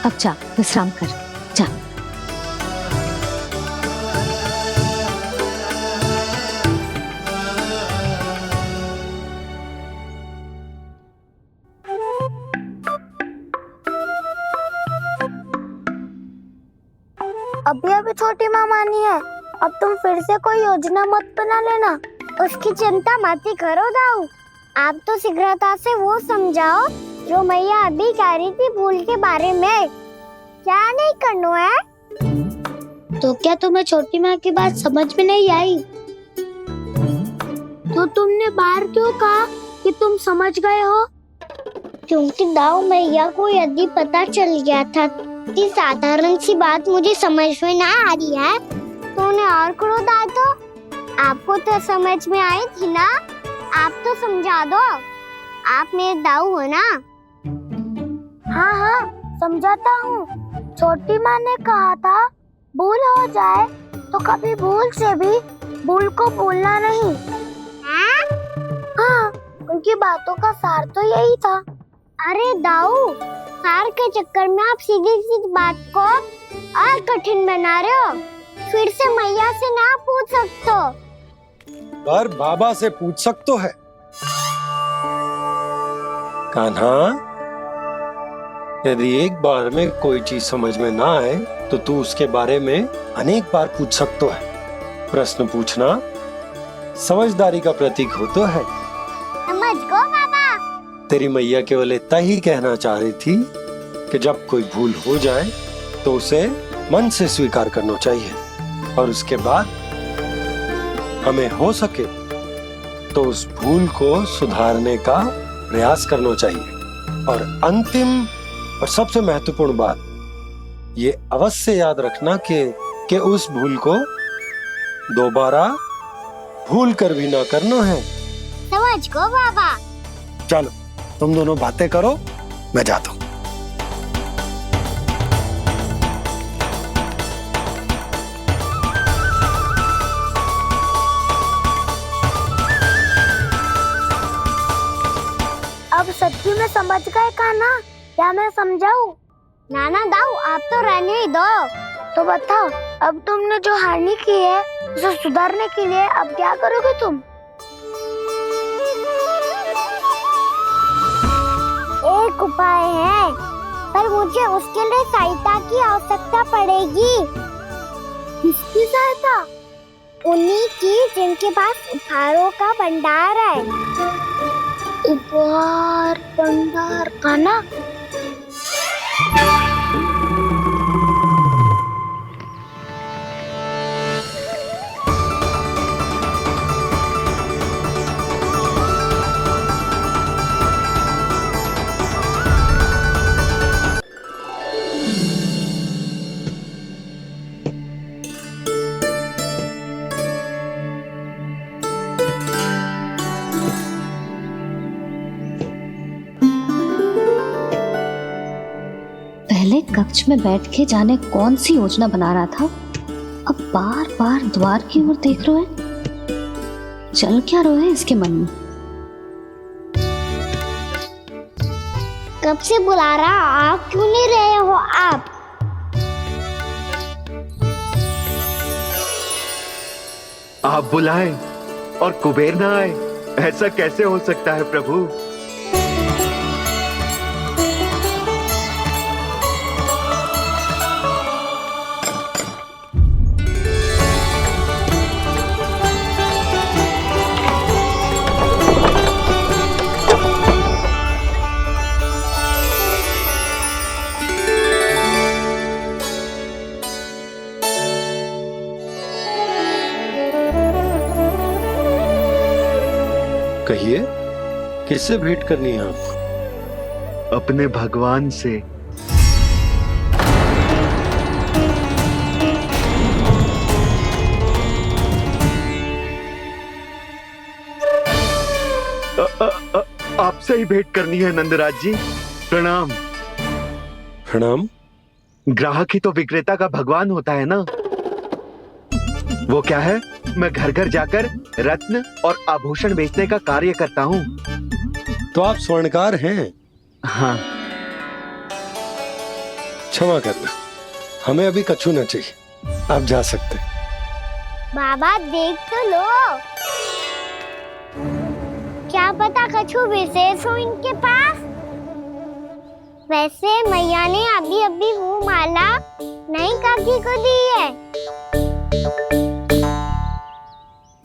अब जा विश्राम कर, जा। अभी अभी छोटी माँ मानी है, अब तुम फिर से कोई योजना मत बना लेना। उसकी चिंता मत ही करो दाऊ। आप तो शीघ्रता से वो समझाओ जो मैया अभी कह रही थी भूल के बारे में। क्या नहीं करना है? तो क्या तुम्हें छोटी माँ की बात समझ में नहीं आई? तो तुमने बाहर क्यों कहा कि तुम समझ गए हो? क्योंकि दाऊ मैया को यदि पता चल गया था कि साधारण सी बात मुझे समझ में ना आ रही है तो उन्हें और क्रोध आए तो आपको तो समझ में आई थी ना। आप तो समझा दो, आप मेरे दाऊ हो ना। हाँ हाँ समझाता हूँ। छोटी माँ ने कहा था भूल हो जाए तो कभी भूल से भी भूल को भूलना नहीं। हाँ उनकी बातों का सार तो यही था। अरे दाऊ, सार के चक्कर में आप सीधी सीधी बात को और कठिन बना रहे हो। फिर से मैया से ना पूछ सकते हो, पर बाबा से पूछ सकते है। कान्हा, यदि एक बार में कोई चीज समझ में ना आए तो तू उसके बारे में अनेक बार पूछ सकते है। प्रश्न पूछना समझदारी का प्रतीक होता है। समझ गो बाबा। तेरी मैया केवल इतना ही कहना चाह रही थी कि जब कोई भूल हो जाए तो उसे मन से स्वीकार करना चाहिए और उसके बाद हमें हो सके तो उस भूल को सुधारने का प्रयास करना चाहिए। और अंतिम और सबसे महत्वपूर्ण बात ये अवश्य याद रखना कि उस भूल को दोबारा भूल कर भी ना करना है। समझ गो बाबा। चलो तुम दोनों बातें करो, मैं जाता हूँ। अब सच्ची में समझ गए कान्हा, क्या मैं समझाऊं? नाना दाऊ आप तो रहने ही दो। तो बताओ, अब तुमने जो हानि की है उसे सुधारने के लिए अब क्या करोगे तुम? एक उपाय है, पर मुझे उसके लिए सहायता की आवश्यकता पड़ेगी। किसकी सहायता? उन्हीं की जिनके पास उपहारों का भंडार है। उपहार भंडार कान्हा? पहले कक्ष में बैठ के जाने कौन सी योजना बना रहा था, अब बार बार द्वार की ओर देख रहे हैं। चल क्या रहे हैं इसके मन में? कब से बुला रहा, आप क्यों नहीं रहे हो? आप बुलाएं और कुबेर ना आए, ऐसा कैसे हो सकता है प्रभु? कहिए, किससे भेंट करनी है आपको? अपने भगवान से। आपसे ही भेंट करनी है नंदराज जी। प्रणाम। प्रणाम। ग्राहक ही तो विक्रेता का भगवान होता है ना। वो क्या है, मैं घर घर जाकर रत्न और आभूषण बेचने का कार्य करता हूँ। तो आप स्वर्णकार हैं? हाँ। क्षमा करना, हमें अभी कछु न चाहिए, आप जा सकते। बाबा देख तो लो, क्या पता कछु विशेष हो इनके पास। वैसे मैया ने अभी अभी वो माला नई काकी को दी है।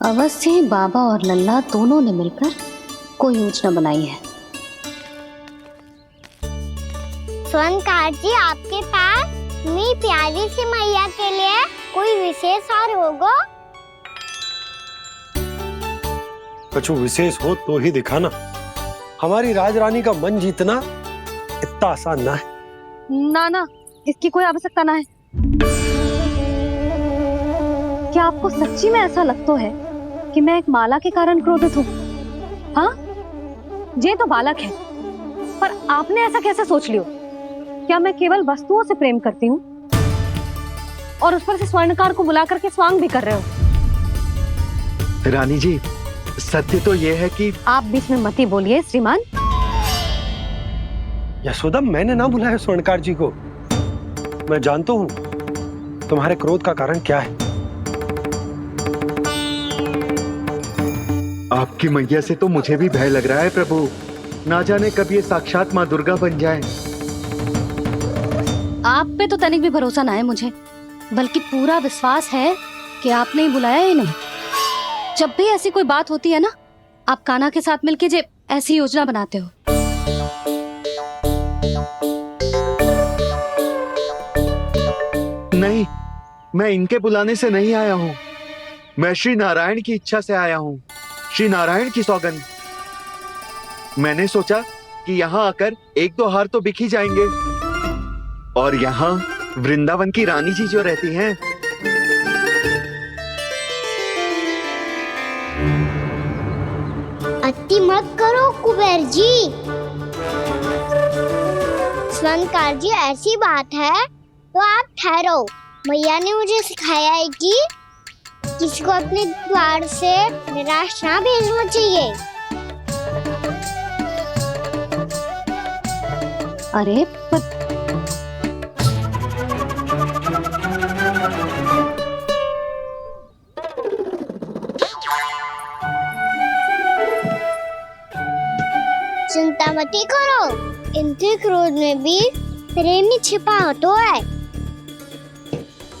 अवश्य ही बाबा और लल्ला दोनों ने मिलकर कोई योजना बनाई है। स्वर्णकार जी, आपके पास मेरी प्यारी सी मैया के लिए कोई विशेष हार होगा? कछु विशेष हो तो ही दिखाना। हमारी राजरानी का मन जीतना इतना आसान ना है। ना, इसकी कोई आवश्यकता ना है। क्या आपको सच्ची में ऐसा लगता है कि मैं एक माला के कारण क्रोधित हूँ? हाँ, ये तो बालक है, पर आपने ऐसा कैसे सोच लियो? क्या मैं केवल वस्तुओं से प्रेम करती हूँ और उस पर से स्वर्णकार को बुला करके स्वांग भी कर रहे हो? रानी जी, सत्य तो ये है कि आप बीच में मत ही बोलिए श्रीमान। यशोदा, मैंने ना बुलाया स्वर्णकार जी को। मैं जानता हूँ तुम्हारे क्रोध का कारण क्या है। आपकी मैया से तो मुझे भी भय लग रहा है प्रभु। ना जाने कब ये साक्षात माँ दुर्गा बन जाए। आप पे तो तनिक भी भरोसा ना है मुझे, बल्कि पूरा विश्वास है कि आपने ही बुलाया है इन्हें। जब भी ऐसी कोई बात होती है ना, आप कान्हा के साथ मिलके जे ऐसी योजना बनाते हो। नहीं, मैं इनके बुलाने से नहीं आया हूँ। मैं श्री नारायण की इच्छा से आया हूँ, श्री नारायण की सौगंध। मैंने सोचा कि यहाँ आकर एक दो हार तो बिक ही जाएंगे, और यहाँ वृंदावन की रानी जी जो रहती हैं। अति मत करो कुबेर जी। स्वर्णकार जी, ऐसी बात है तो आप ठहरो। मैया ने मुझे सिखाया है कि किसी को अपने द्वार से निराश ना भेजना चाहिए। अरे पर चिंता मत करो, इनके क्रोध में भी प्रेम ही छिपा होता है।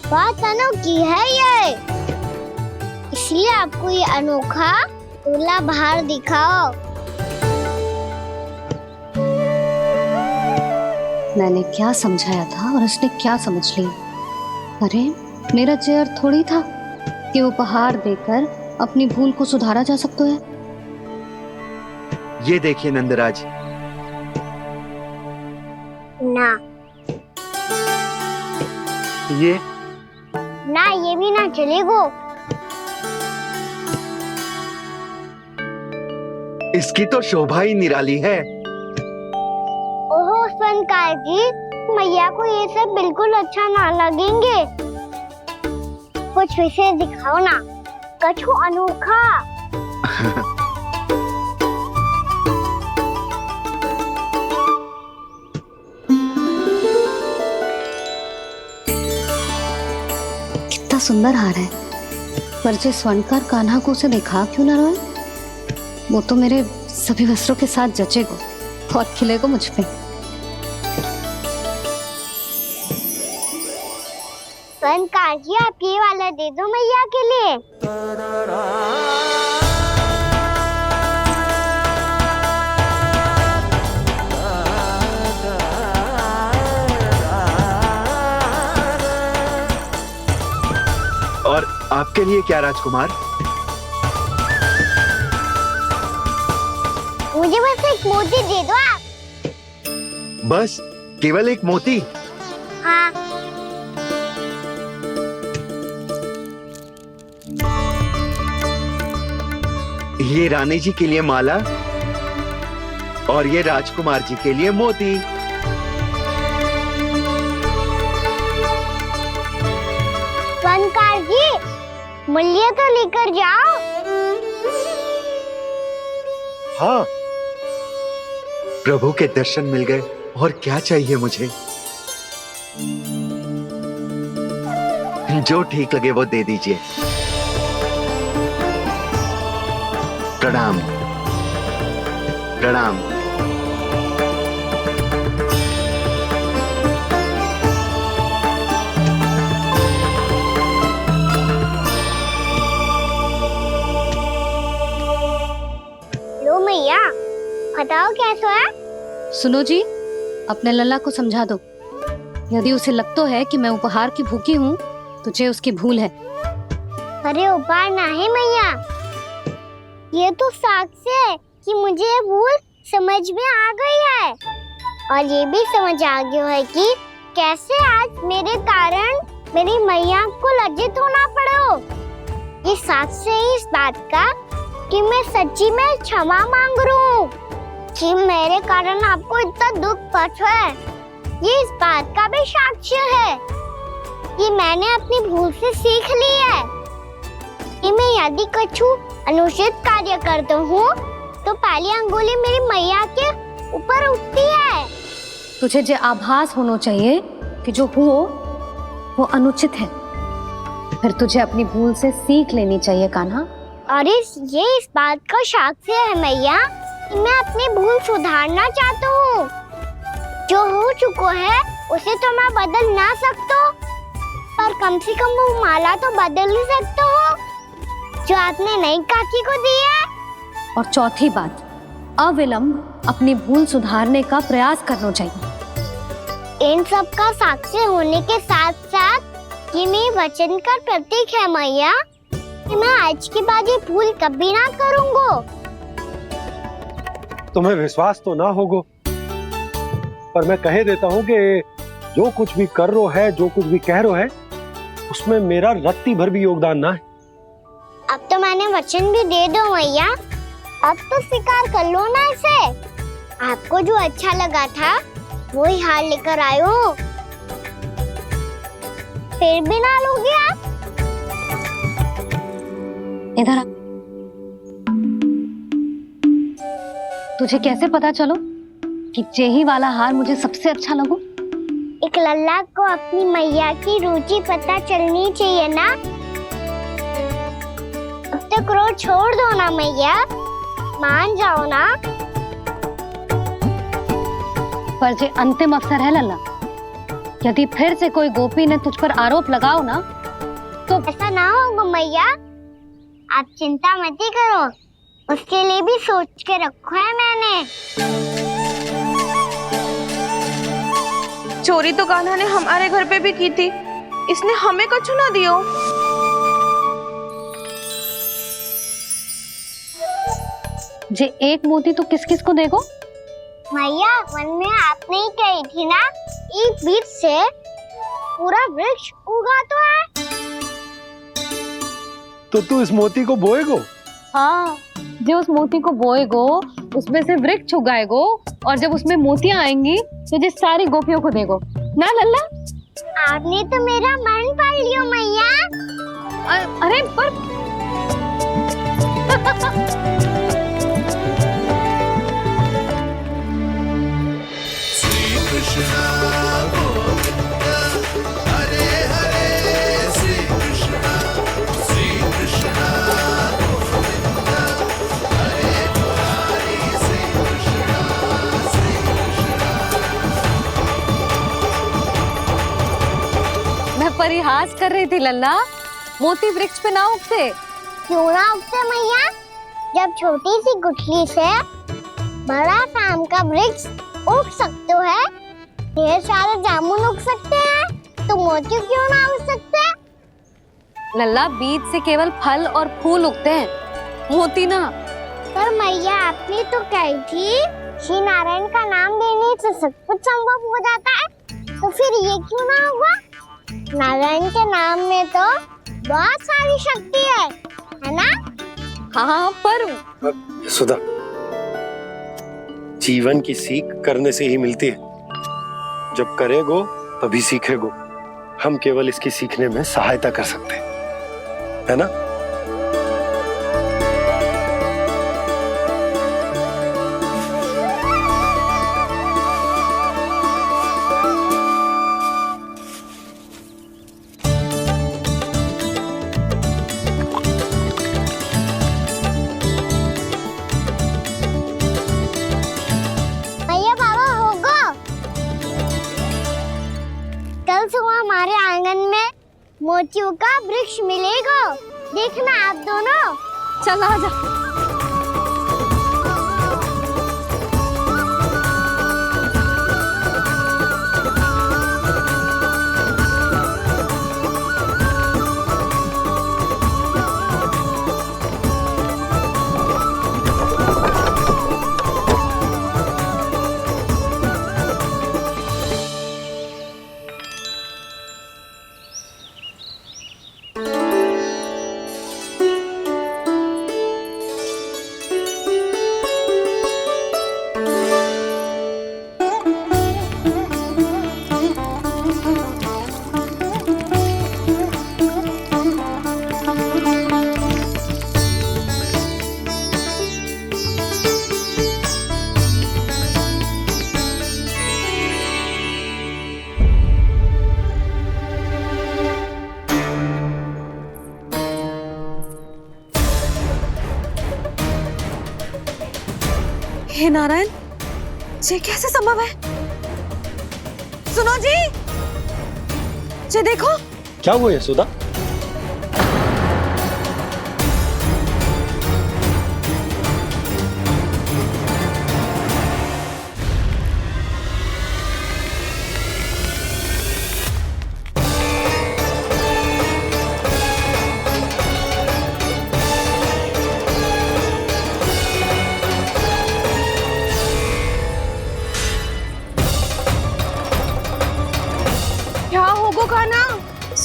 बात अनोखी है ये, इसलिए आपको ये अनोखा दूल्हा बाहर दिखाओ। मैंने क्या समझाया था और उसने क्या समझ लिया। अरे मेरा चेयर थोड़ी था कि उपहार देकर अपनी भूल को सुधारा जा सकता है। ये देखिए नंदराज। ना ये ना, ये भी ना चलेगो। इसकी तो शोभा ही निराली है। ओहो स्वर्णकार जी, मैया को ये सब बिल्कुल अच्छा ना लगेंगे। कुछ विशेष दिखाओ ना, कछु अनोखा। कितना सुंदर हार है, पर जो स्वर्णकार कान्हा को उसे दिखा क्यों ना रोए? वो तो मेरे सभी वस्त्रों के साथ जचेगा और खिलेगा मुझ पे। स्वर्णकार जी, आप ये वाला दे दो मैया के लिए। और आपके लिए क्या राजकुमार? मुझे बस एक मोती दे दो आप। बस केवल एक मोती? हाँ। ये रानी जी के लिए माला और ये राजकुमार जी के लिए मोती। स्वर्णकार जी, मूल्य तो लेकर जाओ। हाँ, प्रभु के दर्शन मिल गए और क्या चाहिए मुझे। जो ठीक लगे वो दे दीजिए। प्रणाम प्रणाम। लो मैया, बताओ कैसा है? सुनो जी, अपने लल्ला को समझा दो। यदि उसे लगता है कि मैं उपहार की भूखी हूँ, तुझे उसकी भूल है। अरे उपहार ना है मैया, ये तो साक्ष्य है कि मुझे ये भूल समझ में आ गई है, और ये भी समझ आ गया है कि कैसे आज मेरे कारण मेरी मैया को लज्जित होना पड़ो। ये साक्ष्य है इस बात का कि मैं सच्ची में क्षमा मांग रहा हूँ कि मेरे कारण आपको इतना दुख पहुंचा है। ये इस बात का भी साक्ष्य है कि मैंने अपनी भूल से सीख ली है कि मैं यदि कछु अनुचित कार्य करता हूँ तो पहली अंगुली मेरी मैया के ऊपर उठती है। तुझे जो आभास होना चाहिए कि जो हुआ वो अनुचित है, फिर तुझे अपनी भूल से सीख लेनी चाहिए कान्हा। और ये इस बात का साक्ष्य है मैया कि मैं अपनी भूल सुधारना चाहता हूँ। जो हो चुका है उसे तो मैं बदल ना सकता, पर कम से कम वो माला तो बदल ही सकता हूँ जो आपने नई काकी को दी है। और चौथी बात, अविलंब अपनी भूल सुधारने का प्रयास करना चाहिए। इन सब का साक्ष्य होने के साथ साथ ये मेरे वचन का प्रतीक है मैया कि मैं आज के बाद ये भूल कभी ना करूंगा। तुम्हें विश्वास तो ना होगो, पर मैं कह देता हूँ कि जो कुछ भी कर रो है, जो कुछ भी कह रो है, उसमें मेरा रत्ती भर भी योगदान ना है। अब तो मैंने वचन भी दे दो मैया, अब तो स्वीकार कर लो ना इसे। आपको जो अच्छा लगा था वही हार लेकर आयो, फिर भी ना लोगे आप? इधर आ। तुझे कैसे पता चलो कि जेही वाला हार मुझे सबसे अच्छा लगो? एक लल्ला को अपनी मैया की रुचि पता चलनी चाहिए ना। अब तक क्रोध छोड़ दो ना मैया, मान जाओ ना। पर जे अंतिम अवसर है लल्ला, यदि फिर से कोई गोपी ने तुझ पर आरोप लगाओ ना तो ऐसा ना होगा मैया, आप चिंता मत ही करो, उसके लिए भी सोच के रखो है मैंने। चोरी तो कान्हा ने हमारे घर पे भी की थी, इसने हमें कछु ना दियो। जे एक मोती तो किस किस को देगो? मैया मन में आपने ही कही थी ना, एक बीज से पूरा वृक्ष उगा तो है। तो तू इस मोती को बोएगो? हाँ, जो उस मोती को बोएगो उसमें से वृक्ष उगाएगो, और जब उसमें मोतियां आएंगी तो जिस सारी गोपियों को देगो ना लल्ला। आपने तो मेरा मन पढ़ लियो मैया। अरे पर मैं परिहास कर रही थी लल्ला, मोती वृक्ष पे ना उगते। क्यों ना उगते मैया? जब छोटी सी गुठली से बड़ा आम का वृक्ष उग सकते है, ढेर सारे जामुन उग सकते हैं, तो मोती क्यों ना उग सकते? लल्ला, बीज से केवल फल और फूल उगते हैं, मोती ना। पर मैया आपने तो कही थी श्री नारायण का नाम लेने से सब कुछ संभव हो जाता है, तो फिर ये क्यों ना होगा? नारायण के नाम में तो बहुत सारी शक्ति है ना? हाँ, पर सुधा, जीवन की सीख करने से ही मिलती है। जब करेगो तभी सीखेगो। हम केवल इसकी सीखने में सहायता कर सकते हैं, है ना? भैया बाबा होगो, कल सुबह हमारे आंगन में मोतियों का वृक्ष मिलेगा, देखना आप दोनों। चल आ जा। हे नारायण, ये कैसे संभव है? सुनो जी, ये देखो। क्या हुआ यशोदा?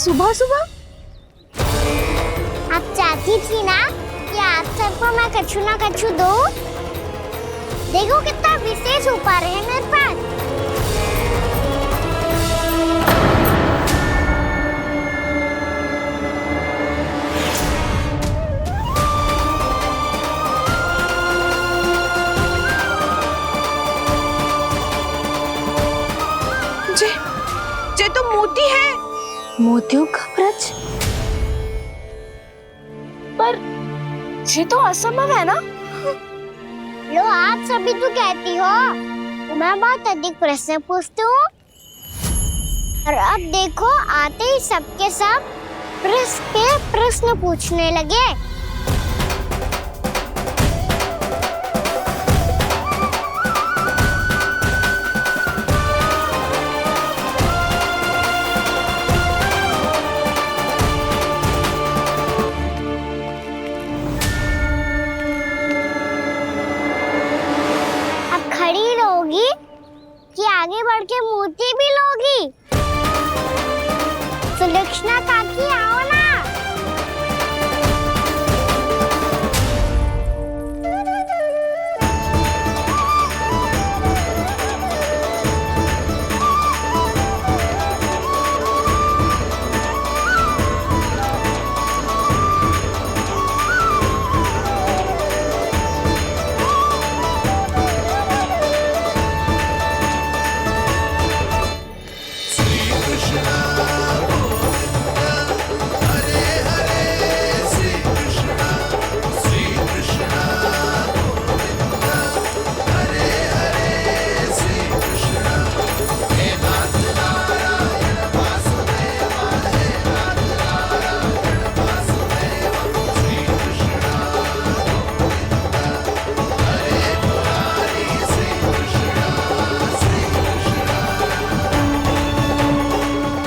सुबह सुबह? आप चाहती थी ना कि आप सबको मैं कछु ना कछु दूं? देखो कितना विशेष उपहार है मेरे पास। जे तो मोती है। मोतियों का ब्रज? पर ये तो असंभव है ना? लो आप सभी तो कहती हो तो मैं बहुत अधिक प्रश्न पूछती हूँ, और अब देखो आते ही सबके सब प्रश्न पे प्रश्न पूछने लगे। कि आगे बढ़ के मोती भी लोगी? सुलक्षणा काकी आओ ना।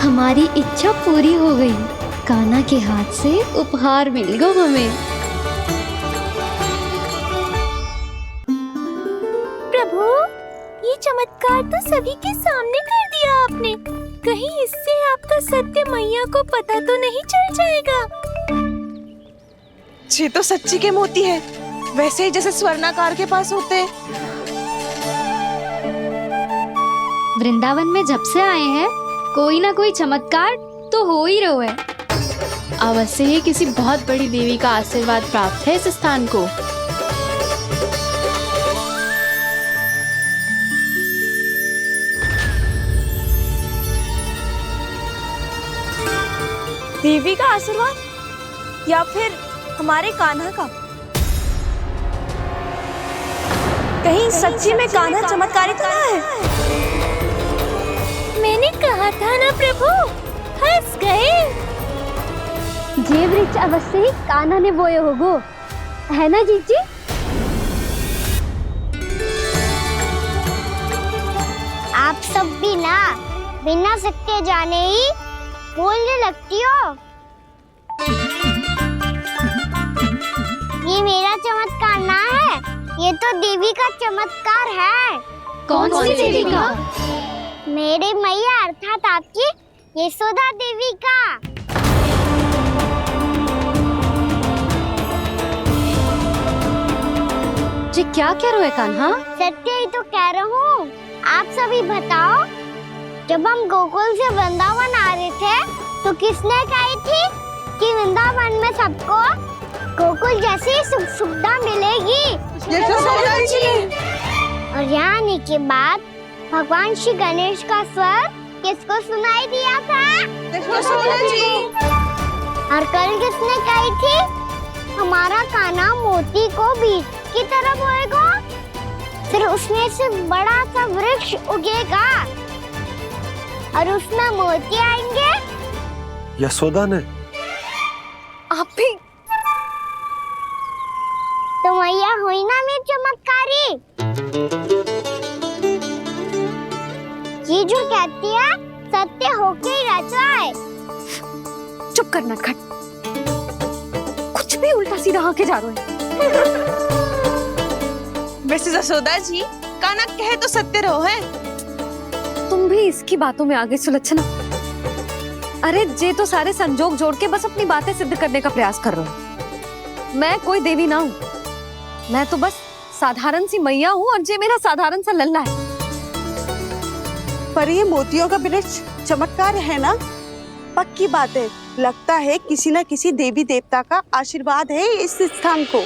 हमारी इच्छा पूरी हो गई। कान्हा के हाथ से उपहार मिल गया हमें। प्रभु, ये चमत्कार तो सभी के सामने कर दिया आपने। कहीं इससे आपका सत्य मैया को पता तो नहीं चल जाएगा? ये तो सच्ची के मोती है, वैसे ही जैसे स्वर्णाकार के पास होते हैं। वृंदावन में जब से आए हैं कोई ना कोई चमत्कार तो हो ही रहा है। अवश्य ही किसी बहुत बड़ी देवी का आशीर्वाद प्राप्त है इस स्थान को। देवी का आशीर्वाद या फिर हमारे कान्हा का? कहीं सच्ची में कान्हा चमत्कारी तो ना है? मैंने कहा था ना प्रभु, हंस गए। ये वृक्ष अवश्य ही कान्हा ने बोए होगो, है ना जीजी? आप सब भी ना बिना सत्य जाने ही बोलने लगती हो। ये मेरा चमत्कार ना है, ये तो देवी का चमत्कार है। कौन सी देवी का? मेरे मैया अर्थात आपकी यशोदा देवी का। जी क्या कह रहे हो कान्हा? सत्य ही तो कह रहा हूँ। आप सभी बताओ, जब हम गोकुल से वृंदावन आ रहे थे तो किसने कही थी कि वृंदावन में सबको गोकुल जैसी सुख सुविधा मिलेगी? यशोदा जी। और यहाँ आने के बाद भगवान श्री गणेश का स्वर किसको सुनाई दिया था? यशोदा जी। और कल किसने कही थी हमारा कान्हा मोती को बीज की तरह बोएगा, फिर उसमें से बड़ा सा वृक्ष उगेगा और उसमें मोती आएंगे? यशोदा ने? आप भी तो मैया हुई ना मेरी चमत्कारी। ये जो कहती है सत्य होके ही रहता है। चुप करना खट, कुछ भी उल्टा सीधा आके जा रहे हैं। वैसे यशोदा जी, कान्हा कहे तो सत्य रहो है। तुम भी इसकी बातों में आगे सुलझना। अरे जे तो सारे संजोग जोड़ के बस अपनी बातें सिद्ध करने का प्रयास कर रहा हूँ। मैं कोई देवी ना हूँ, मैं तो बस साधारण सी मैया हूँ और जे मेरा साधारण सा लल्ला है। पर ये मोतियों का ब्रिज चमत्कार है ना? पक्की बात है, लगता है किसी न किसी देवी देवता का आशीर्वाद है इस स्थान को।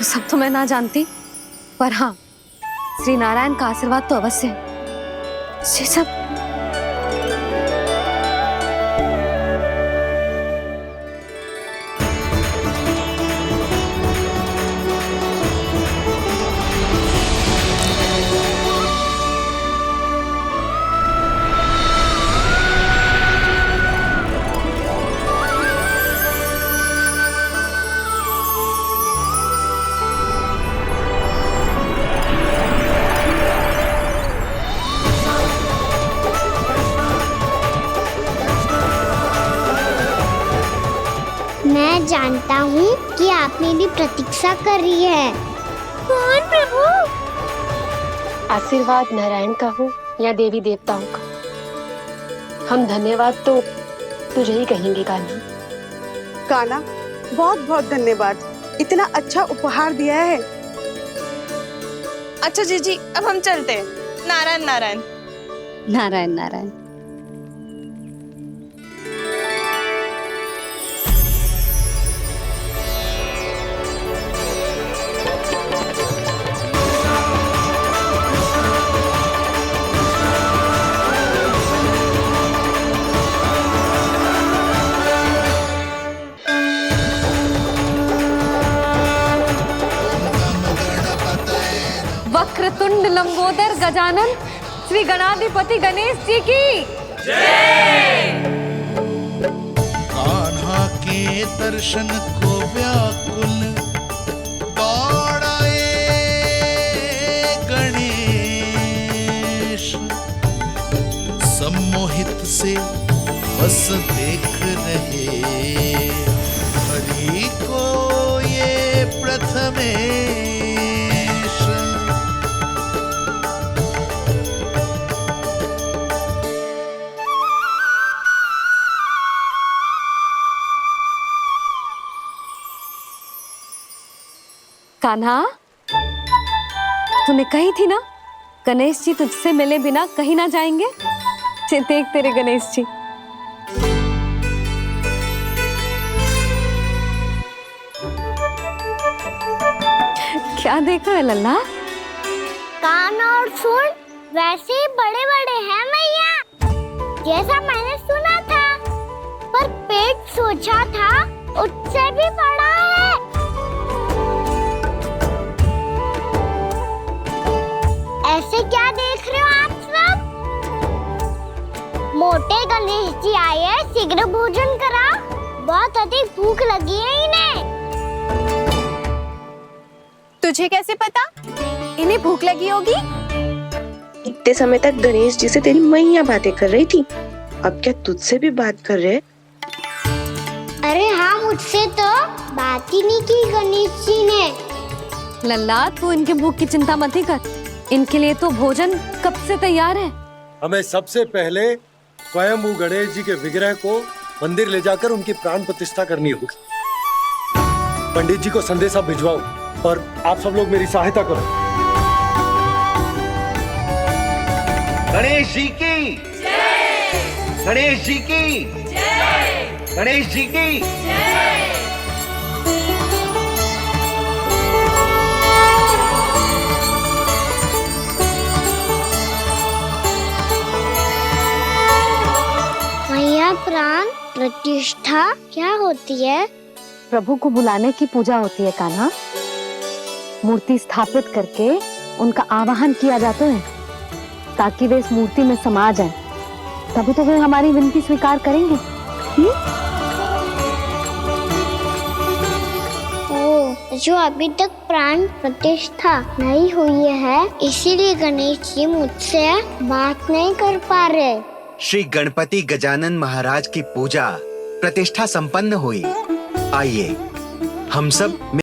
सब तो मैं ना जानती, पर हाँ, श्री नारायण का आशीर्वाद तो अवश्य है। ये सब मैं जानता हूँ कि आप मेरी प्रतीक्षा कर रही है। कौन प्रभु? आशीर्वाद नारायण का हो या देवी देवताओं का, हम धन्यवाद तो तुझे ही कहेंगे कान्हा। कान्हा, बहुत बहुत धन्यवाद, इतना अच्छा उपहार दिया है। अच्छा जीजी, अब हम चलते हैं। नारायण नारायण। नारायण नारायण। वक्रतुंड लंबोदर गजानन श्री गणाधिपति गणेश जी की कान्हा के दर्शन को व्याकुल दौड़ाए गणेश, सम्मोहित से बस देख रहे हरि को ये प्रथमेश। कान्हा, तूने कही थी ना गणेश जी तुझसे मिले बिना कहीं ना जाएंगे। देख तेरे गणेश जी। क्या देख रहा है लल्ला? कान और सुन वैसे ही बड़े बड़े हैं मैया, जैसा मैंने सुना था, पर पेट सोचा था उससे भी बड़ा है। ऐसे क्या देख रहे हो आप सब? मोटे गणेश जी आए हैं, शीघ्र भोजन करा, बहुत अधिक भूख लगी है इन्हें। तुझे कैसे पता इन्हें भूख लगी होगी? इतने समय तक गणेश जी से तेरी मैया बातें कर रही थी, अब क्या तुझसे भी बात कर रहे? अरे हाँ, मुझसे तो बात ही नहीं की गणेश जी ने। लल्ला, तू इनके भूख की चिंता मत ही कर, इनके लिए तो भोजन कब से तैयार है। हमें सबसे पहले स्वयं गणेश जी के विग्रह को मंदिर ले जाकर उनकी प्राण प्रतिष्ठा करनी होगी। पंडित जी को संदेशा भिजवाओ और आप सब लोग मेरी सहायता करो। गणेश जी की जय! गणेश जी की जय! गणेश जी की जय! मैया, प्राण प्रतिष्ठा क्या होती है? प्रभु को बुलाने की पूजा होती है कान्हा। मूर्ति स्थापित करके उनका आवाहन किया जाता है ताकि वे इस मूर्ति में समा जाएं, तभी तो वे हमारी विनती स्वीकार करेंगे। ओह, जो अभी तक प्राण प्रतिष्ठा नहीं हुई है, इसीलिए गणेश जी मुझसे बात नहीं कर पा रहे। श्री गणपति गजानन महाराज की पूजा प्रतिष्ठा संपन्न हुई। आइए हम सब